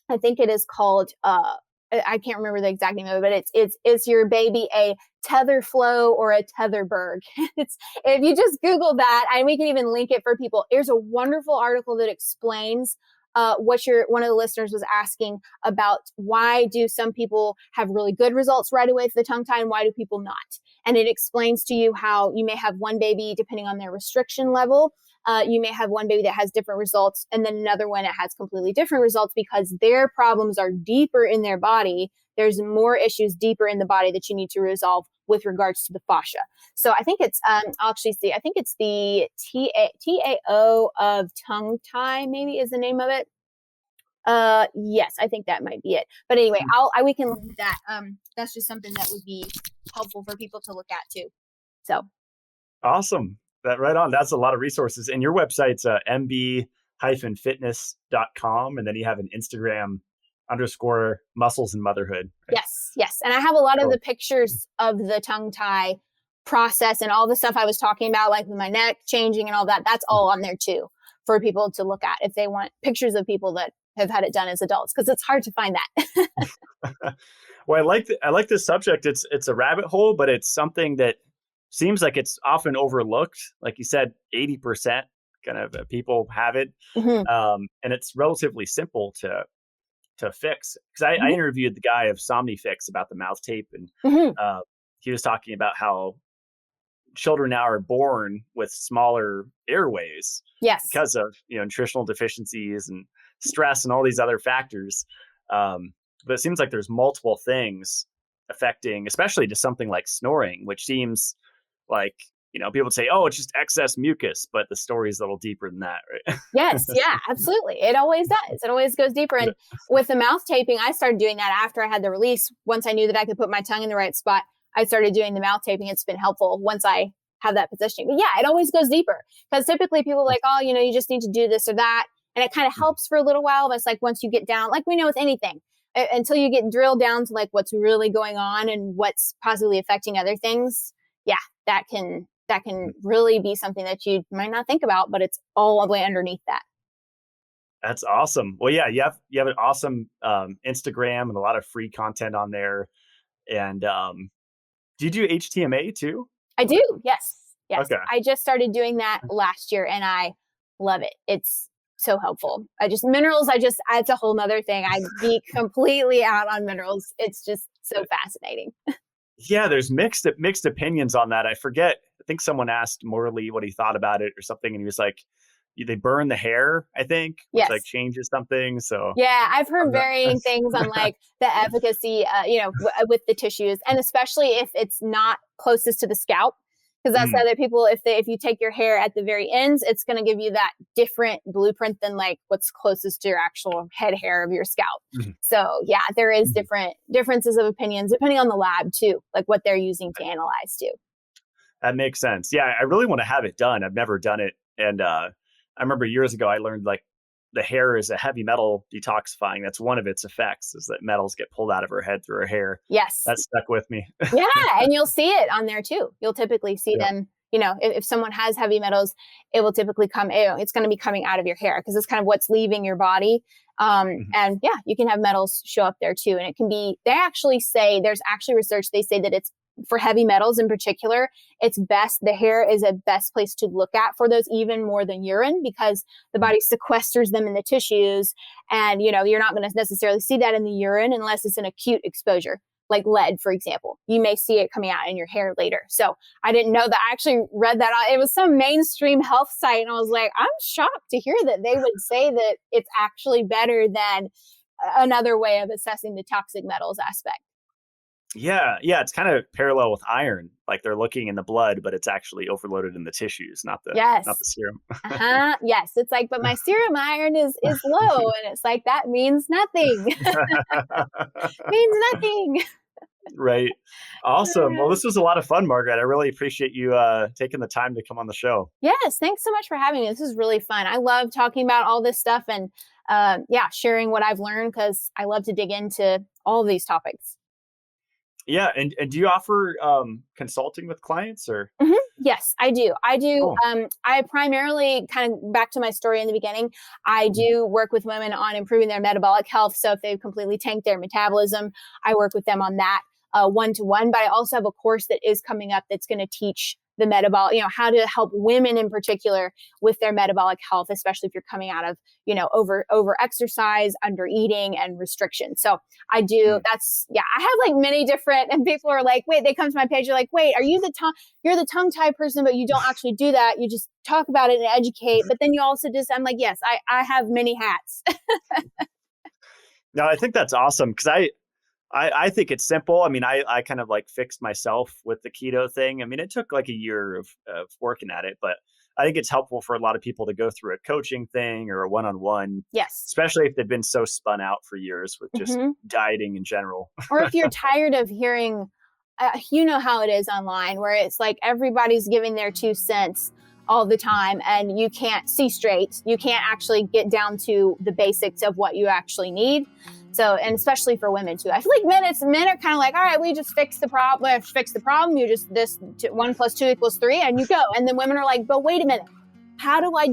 I think it is called, I can't remember the exact name of it, but is your baby a tether flow or a tetherberg? If you just Google that, and we can even link it for people. There's a wonderful article that explains one of the listeners was asking about, why do some people have really good results right away with the tongue tie and why do people not? And it explains to you how you may have one baby, depending on their restriction level, you may have one baby that has different results and then another one that has completely different results because their problems are deeper in their body. There's more issues deeper in the body that you need to resolve with regards to the fascia. So I think it's, I'll actually see, I think it's the TAO of tongue tie, maybe is the name of it. Yes, I think that might be it. But anyway, we can look at that. That's just something that would be helpful for people to look at too. So. Awesome. Right on. That's a lot of resources. And your website's mb-fitness.com. And then you have an Instagram _muscles and motherhood. Right? Yes. And I have a lot of the pictures of the tongue tie process and all the stuff I was talking about, like with my neck changing and all that. That's all on there too for people to look at if they want pictures of people that have had it done as adults, because it's hard to find that. Well, I like this subject. It's a rabbit hole, but it's something that seems like it's often overlooked. Like you said, 80% kind of people have it. Mm-hmm. And it's relatively simple to fix. Because I interviewed the guy of Somnifix about the mouth tape, and he was talking about how children now are born with smaller airways because of nutritional deficiencies and stress and all these other factors. But it seems like there's multiple things affecting, especially to something like snoring, which seems like, people say, oh, it's just excess mucus, but the story is a little deeper than that, right? Yes. Yeah, absolutely. It always does. It always goes deeper. And with the mouth taping, I started doing that after I had the release. Once I knew that I could put my tongue in the right spot, I started doing the mouth taping. It's been helpful once I have that positioning. But yeah, it always goes deeper, because typically people are like, oh, you just need to do this or that. And it kind of helps for a little while. But it's like, once you get down, like we know with anything, until you get drilled down to like what's really going on and what's possibly affecting other things. Yeah, that can really be something that you might not think about, but it's all the way underneath that. That's awesome. Well, yeah, you have an awesome Instagram and a lot of free content on there. And do you do HTMA too? I do. Yes. Okay. I just started doing that last year and I love it. It's so helpful. Minerals, it's a whole nother thing. I'd be completely out on minerals. It's just so fascinating. Yeah, there's mixed opinions on that. I think someone asked Morley what he thought about it or something, and he was like, they burn the hair, I think, which like changes something. So yeah, I've heard varying things on like the efficacy, with the tissues, and especially if it's not closest to the scalp, because that's other people. If you take your hair at the very ends, it's going to give you that different blueprint than like what's closest to your actual head hair of your scalp. Mm-hmm. So yeah, there is differences of opinions depending on the lab too, like what they're using to analyze too. That makes sense. Yeah, I really want to have it done. I've never done it, and I remember years ago I learned like the hair is a heavy metal detoxifying. That's one of its effects, is that metals get pulled out of her head through her hair. Yes. That stuck with me. Yeah. And you'll see it on there too. You'll typically see them, if someone has heavy metals, it will typically it's going to be coming out of your hair because it's kind of what's leaving your body. And yeah, you can have metals show up there too. And it can be, they actually say, there's actually research, they say that it's, for heavy metals in particular, it's best, the hair is a best place to look at for those even more than urine, because the body sequesters them in the tissues. And, you're not going to necessarily see that in the urine unless it's an acute exposure, like lead, for example. You may see it coming out in your hair later. So I didn't know that. I actually read that. It was some mainstream health site. And I was like, I'm shocked to hear that they would say that it's actually better than another way of assessing the toxic metals aspect. Yeah. It's kind of parallel with iron. Like they're looking in the blood, but it's actually overloaded in the tissues, not the serum. Yes. It's like, but my serum iron is low. And it's like, that means nothing. Means nothing. Right. Awesome. Well, this was a lot of fun, Margaret. I really appreciate you taking the time to come on the show. Yes, thanks so much for having me. This is really fun. I love talking about all this stuff and sharing what I've learned because I love to dig into all of these topics. Yeah. And do you offer consulting with clients or? Mm-hmm. Yes, I do. Cool. I primarily, kind of back to my story in the beginning, I do work with women on improving their metabolic health. So if they've completely tanked their metabolism, I work with them on that one-to-one. But I also have a course that is coming up that's going to teach the metabolic, how to help women in particular with their metabolic health, especially if you're coming out of, over exercise, under eating and restriction. So I do, I have like many different, and people are like, wait, they come to my page. You're like, wait, are you you're the tongue tie person, but you don't actually do that. You just talk about it and educate. But then you also I'm like, yes, I have many hats. No, I think that's awesome because I think it's simple. I mean, I kind of like fixed myself with the keto thing. I mean, it took like a year of working at it, but I think it's helpful for a lot of people to go through a coaching thing or a one-on-one. Yes. Especially if they've been so spun out for years with just dieting in general. Or if you're tired of hearing, you know how it is online where it's like everybody's giving their 2 cents all the time and you can't see straight. You can't actually get down to the basics of what you actually need. So, and especially for women too. I feel like men are kind of like, all right, we just fix the problem. We have to fix the problem. You just 1 + 2 = 3 and you go. And then women are like, but wait a minute. How do I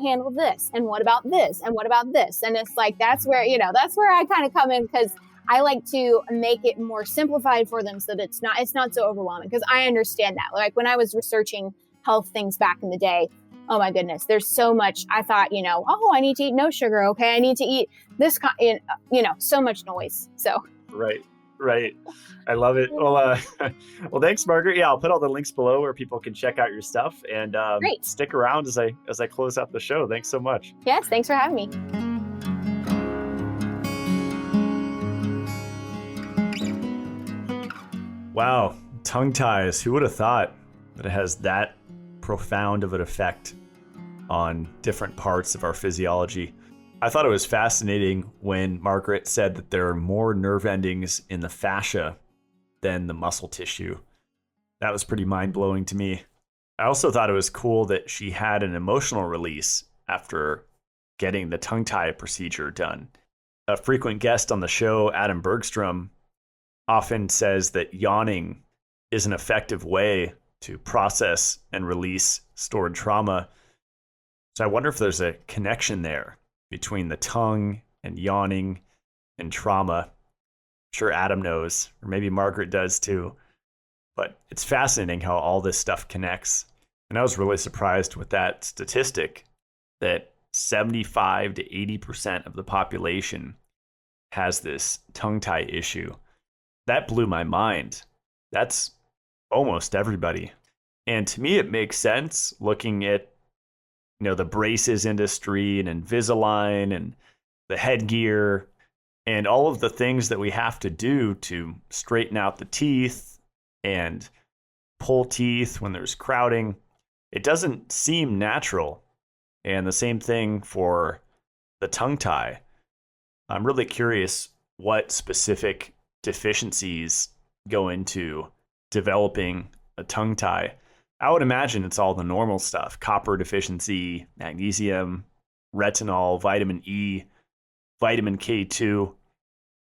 handle this? And what about this? And what about this? And it's like, that's where I kind of come in because I like to make it more simplified for them so that it's not so overwhelming because I understand that. Like when I was researching health things back in the day, oh my goodness, there's so much. I thought, I need to eat no sugar. Okay. I need to eat this, so much noise. So. Right. I love it. Well, thanks, Margaret. Yeah, I'll put all the links below where people can check out your stuff and stick around as I close out the show. Thanks so much. Yes. Thanks for having me. Wow. Tongue ties. Who would have thought that it has that profound of an effect on different parts of our physiology? I thought it was fascinating when Margaret said that there are more nerve endings in the fascia than the muscle tissue. That was pretty mind-blowing to me. I also thought it was cool that she had an emotional release after getting the tongue tie procedure done. A frequent guest on the show, Adam Bergstrom, often says that yawning is an effective way to process and release stored trauma. So I wonder if there's a connection there between the tongue and yawning and trauma. I'm sure Adam knows, or maybe Margaret does too. But it's fascinating how all this stuff connects. And I was really surprised with that statistic that 75 to 80% of the population has this tongue tie issue. That blew my mind. That's almost everybody. And to me, it makes sense looking at the braces industry and Invisalign and the headgear and all of the things that we have to do to straighten out the teeth and pull teeth when there's crowding. It doesn't seem natural. And the same thing for the tongue tie. I'm really curious what specific deficiencies go into developing a tongue tie. I would imagine it's all the normal stuff: copper deficiency, magnesium, retinol, vitamin E, vitamin K2.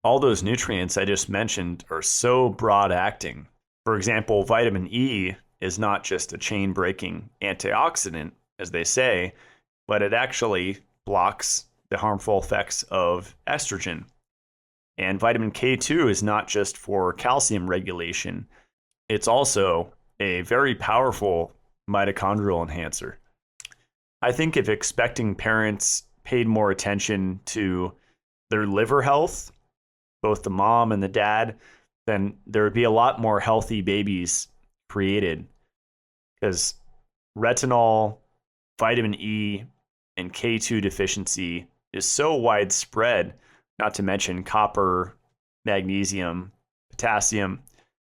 All those nutrients I just mentioned are so broad acting. For example, vitamin E is not just a chain breaking antioxidant, as they say, but it actually blocks the harmful effects of estrogen. And vitamin K2 is not just for calcium regulation, it's also a very powerful mitochondrial enhancer. I think if expecting parents paid more attention to their liver health, both the mom and the dad, then there would be a lot more healthy babies created. Because retinol, vitamin E, and K2 deficiency is so widespread, not to mention copper, magnesium, potassium.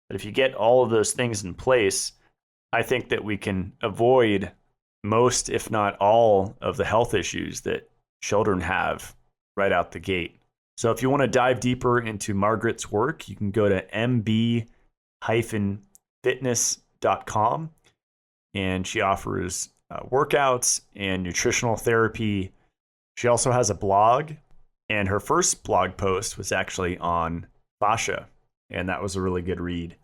But if you get all of those things in place, I think that we can avoid most, if not all, of the health issues that children have right out the gate. So if you want to dive deeper into Margaret's work, you can go to mb-fitness.com, and she offers workouts and nutritional therapy. She also has a blog, and her first blog post was actually on fascia, and that was a really good read.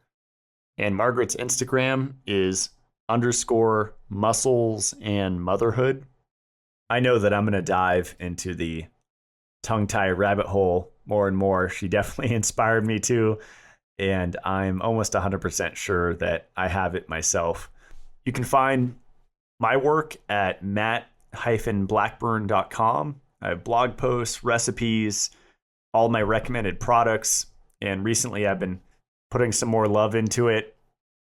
And Margaret's Instagram is _muscles and motherhood. I know that I'm going to dive into the tongue tie rabbit hole more and more. She definitely inspired me to, and I'm almost 100% sure that I have it myself. You can find my work at matt-blackburn.com. I have blog posts, recipes, all my recommended products, and recently I've been putting some more love into it.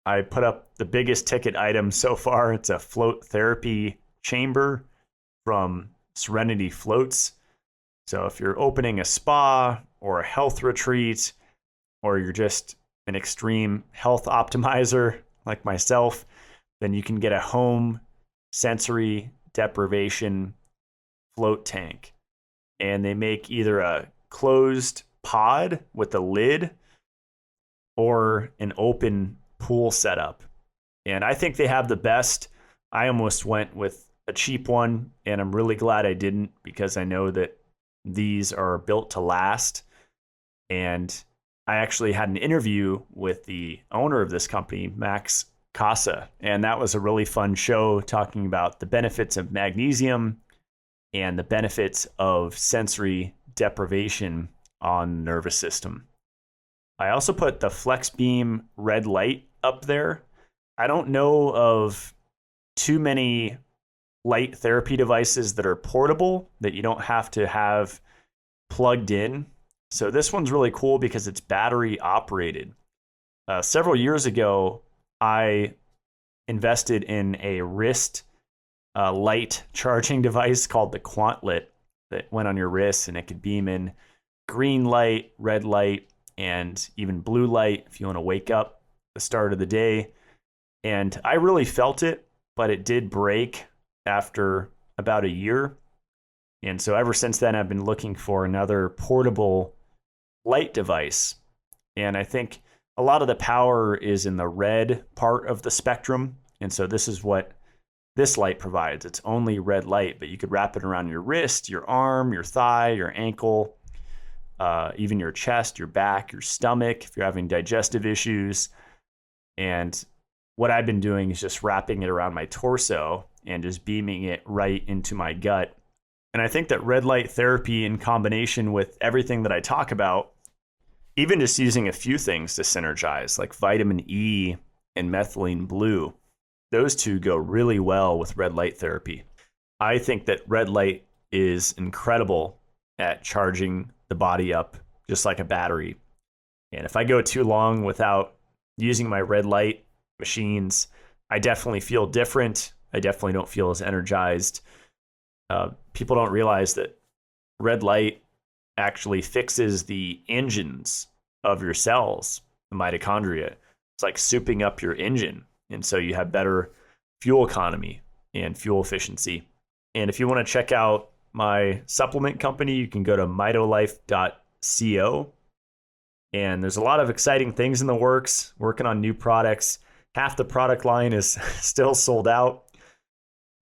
I put up the biggest ticket item so far. It's a float therapy chamber from Serenity Floats. So if you're opening a spa or a health retreat, or you're just an extreme health optimizer like myself, then you can get a home sensory deprivation float tank. And they make either a closed pod with a lid or an open pool setup. And I think they have the best. I almost went with a cheap one, and I'm really glad I didn't, because I know that these are built to last. And I actually had an interview with the owner of this company, Max Casa, and that was a really fun show talking about the benefits of magnesium and the benefits of sensory deprivation on the nervous system. I also put the FlexBeam red light up there. I don't know of too many light therapy devices that are portable, that you don't have to have plugged in. So this one's really cool because it's battery operated. Several years ago, I invested in a wrist light charging device called the Quantlet that went on your wrist, and it could beam in green light, red light, and even blue light if you want to wake up the start of the day. And I really felt it, but it did break after about a year. And so ever since then, I've been looking for another portable light device. And I think a lot of the power is in the red part of the spectrum. And so this is what this light provides. It's only red light, but you could wrap it around your wrist, your arm, your thigh, your ankle, even your chest, your back, your stomach, if you're having digestive issues. And what I've been doing is just wrapping it around my torso and just beaming it right into my gut. And I think that red light therapy, in combination with everything that I talk about, even just using a few things to synergize, like vitamin E and methylene blue, those two go really well with red light therapy. I think that red light is incredible at charging the body up just like a battery. And if I go too long without using my red light machines, I definitely feel different. I definitely don't feel as energized. People don't realize that red light actually fixes the engines of your cells, the mitochondria. It's like souping up your engine. And so you have better fuel economy and fuel efficiency. And if you want to check out my supplement company, you can go to mitolife.co. And there's a lot of exciting things in the works, working on new products. Half the product line is still sold out,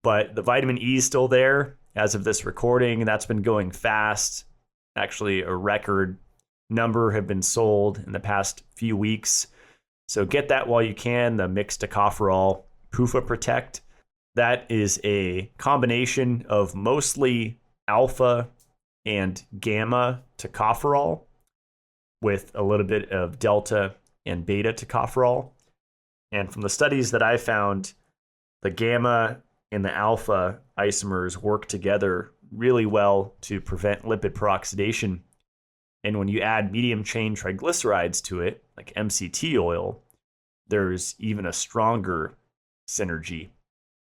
but the vitamin E is still there as of this recording. That's been going fast. Actually, a record number have been sold in the past few weeks. So get that while you can, the mixed tocopherol PUFA Protect. That is a combination of mostly alpha and gamma tocopherol with a little bit of delta and beta tocopherol. And from the studies that I found, the gamma and the alpha isomers work together really well to prevent lipid peroxidation. And when you add medium chain triglycerides to it, like MCT oil, there's even a stronger synergy.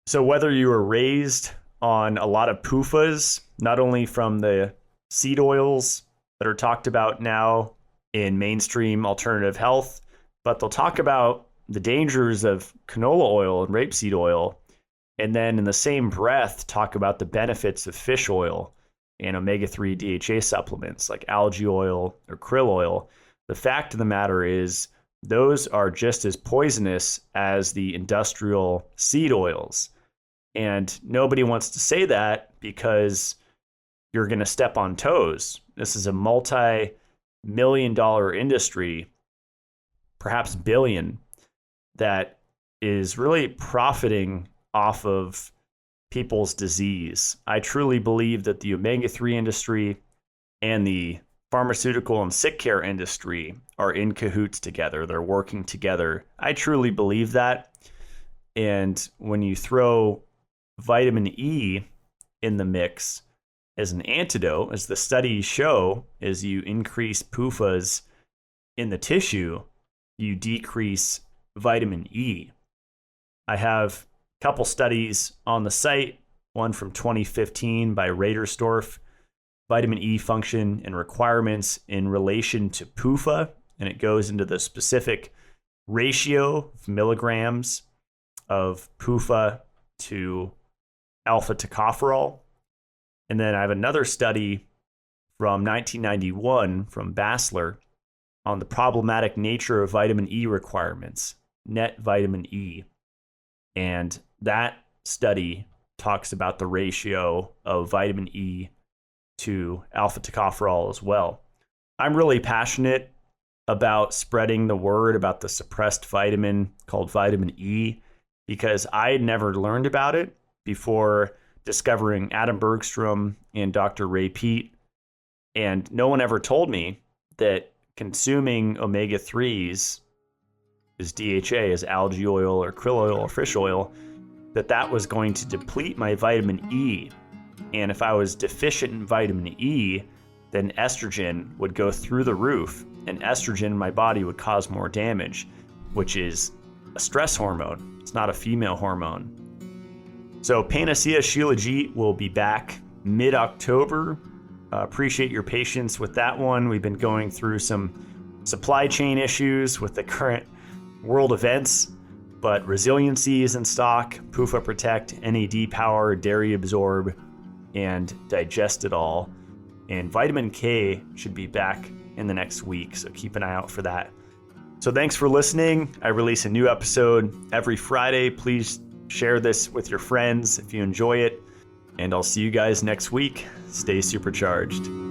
So whether you were raised on a lot of PUFAs, not only from the seed oils that are talked about now in mainstream alternative health, but they'll talk about the dangers of canola oil and rapeseed oil, and then in the same breath talk about the benefits of fish oil. and omega-3 DHA supplements like algae oil or krill oil, the fact of the matter is those are just as poisonous as the industrial seed oils. And nobody wants to say that because you're going to step on toes. This is a multi-million-dollar industry, perhaps billion, that is really profiting off of people's disease. I truly believe that the omega-3 industry and the pharmaceutical and sick care industry are in cahoots together. They're working together. I truly believe that. And when you throw vitamin E in the mix as an antidote, as the studies show, as you increase PUFAs in the tissue, you decrease vitamin E. I have a couple studies on the site, one from 2015 by Radersdorf, vitamin E function and requirements in relation to PUFA, and it goes into the specific ratio of milligrams of PUFA to alpha tocopherol. And then I have another study from 1991 from Baxter on the problematic nature of vitamin E requirements, net vitamin E. And that study talks about the ratio of vitamin E to alpha tocopherol as well. I'm really passionate about spreading the word about the suppressed vitamin called vitamin E because I had never learned about it before discovering Adam Bergstrom and Dr. Ray Peat. And no one ever told me that consuming omega-3s as DHA, as algae oil or krill oil or fish oil, that was going to deplete my vitamin E. And if I was deficient in vitamin E, then estrogen would go through the roof, and estrogen in my body would cause more damage, which is a stress hormone. It's not a female hormone. So Panacea Shilajit will be back mid-October. Appreciate your patience with that one. We've been going through some supply chain issues with the current world events, but resiliency is in stock, PUFA Protect, NAD Power, Dairy Absorb, and Digest It All. And Vitamin K should be back in the next week, so keep an eye out for that. So thanks for listening. I release a new episode every Friday. Please share this with your friends if you enjoy it, and I'll see you guys next week. Stay supercharged.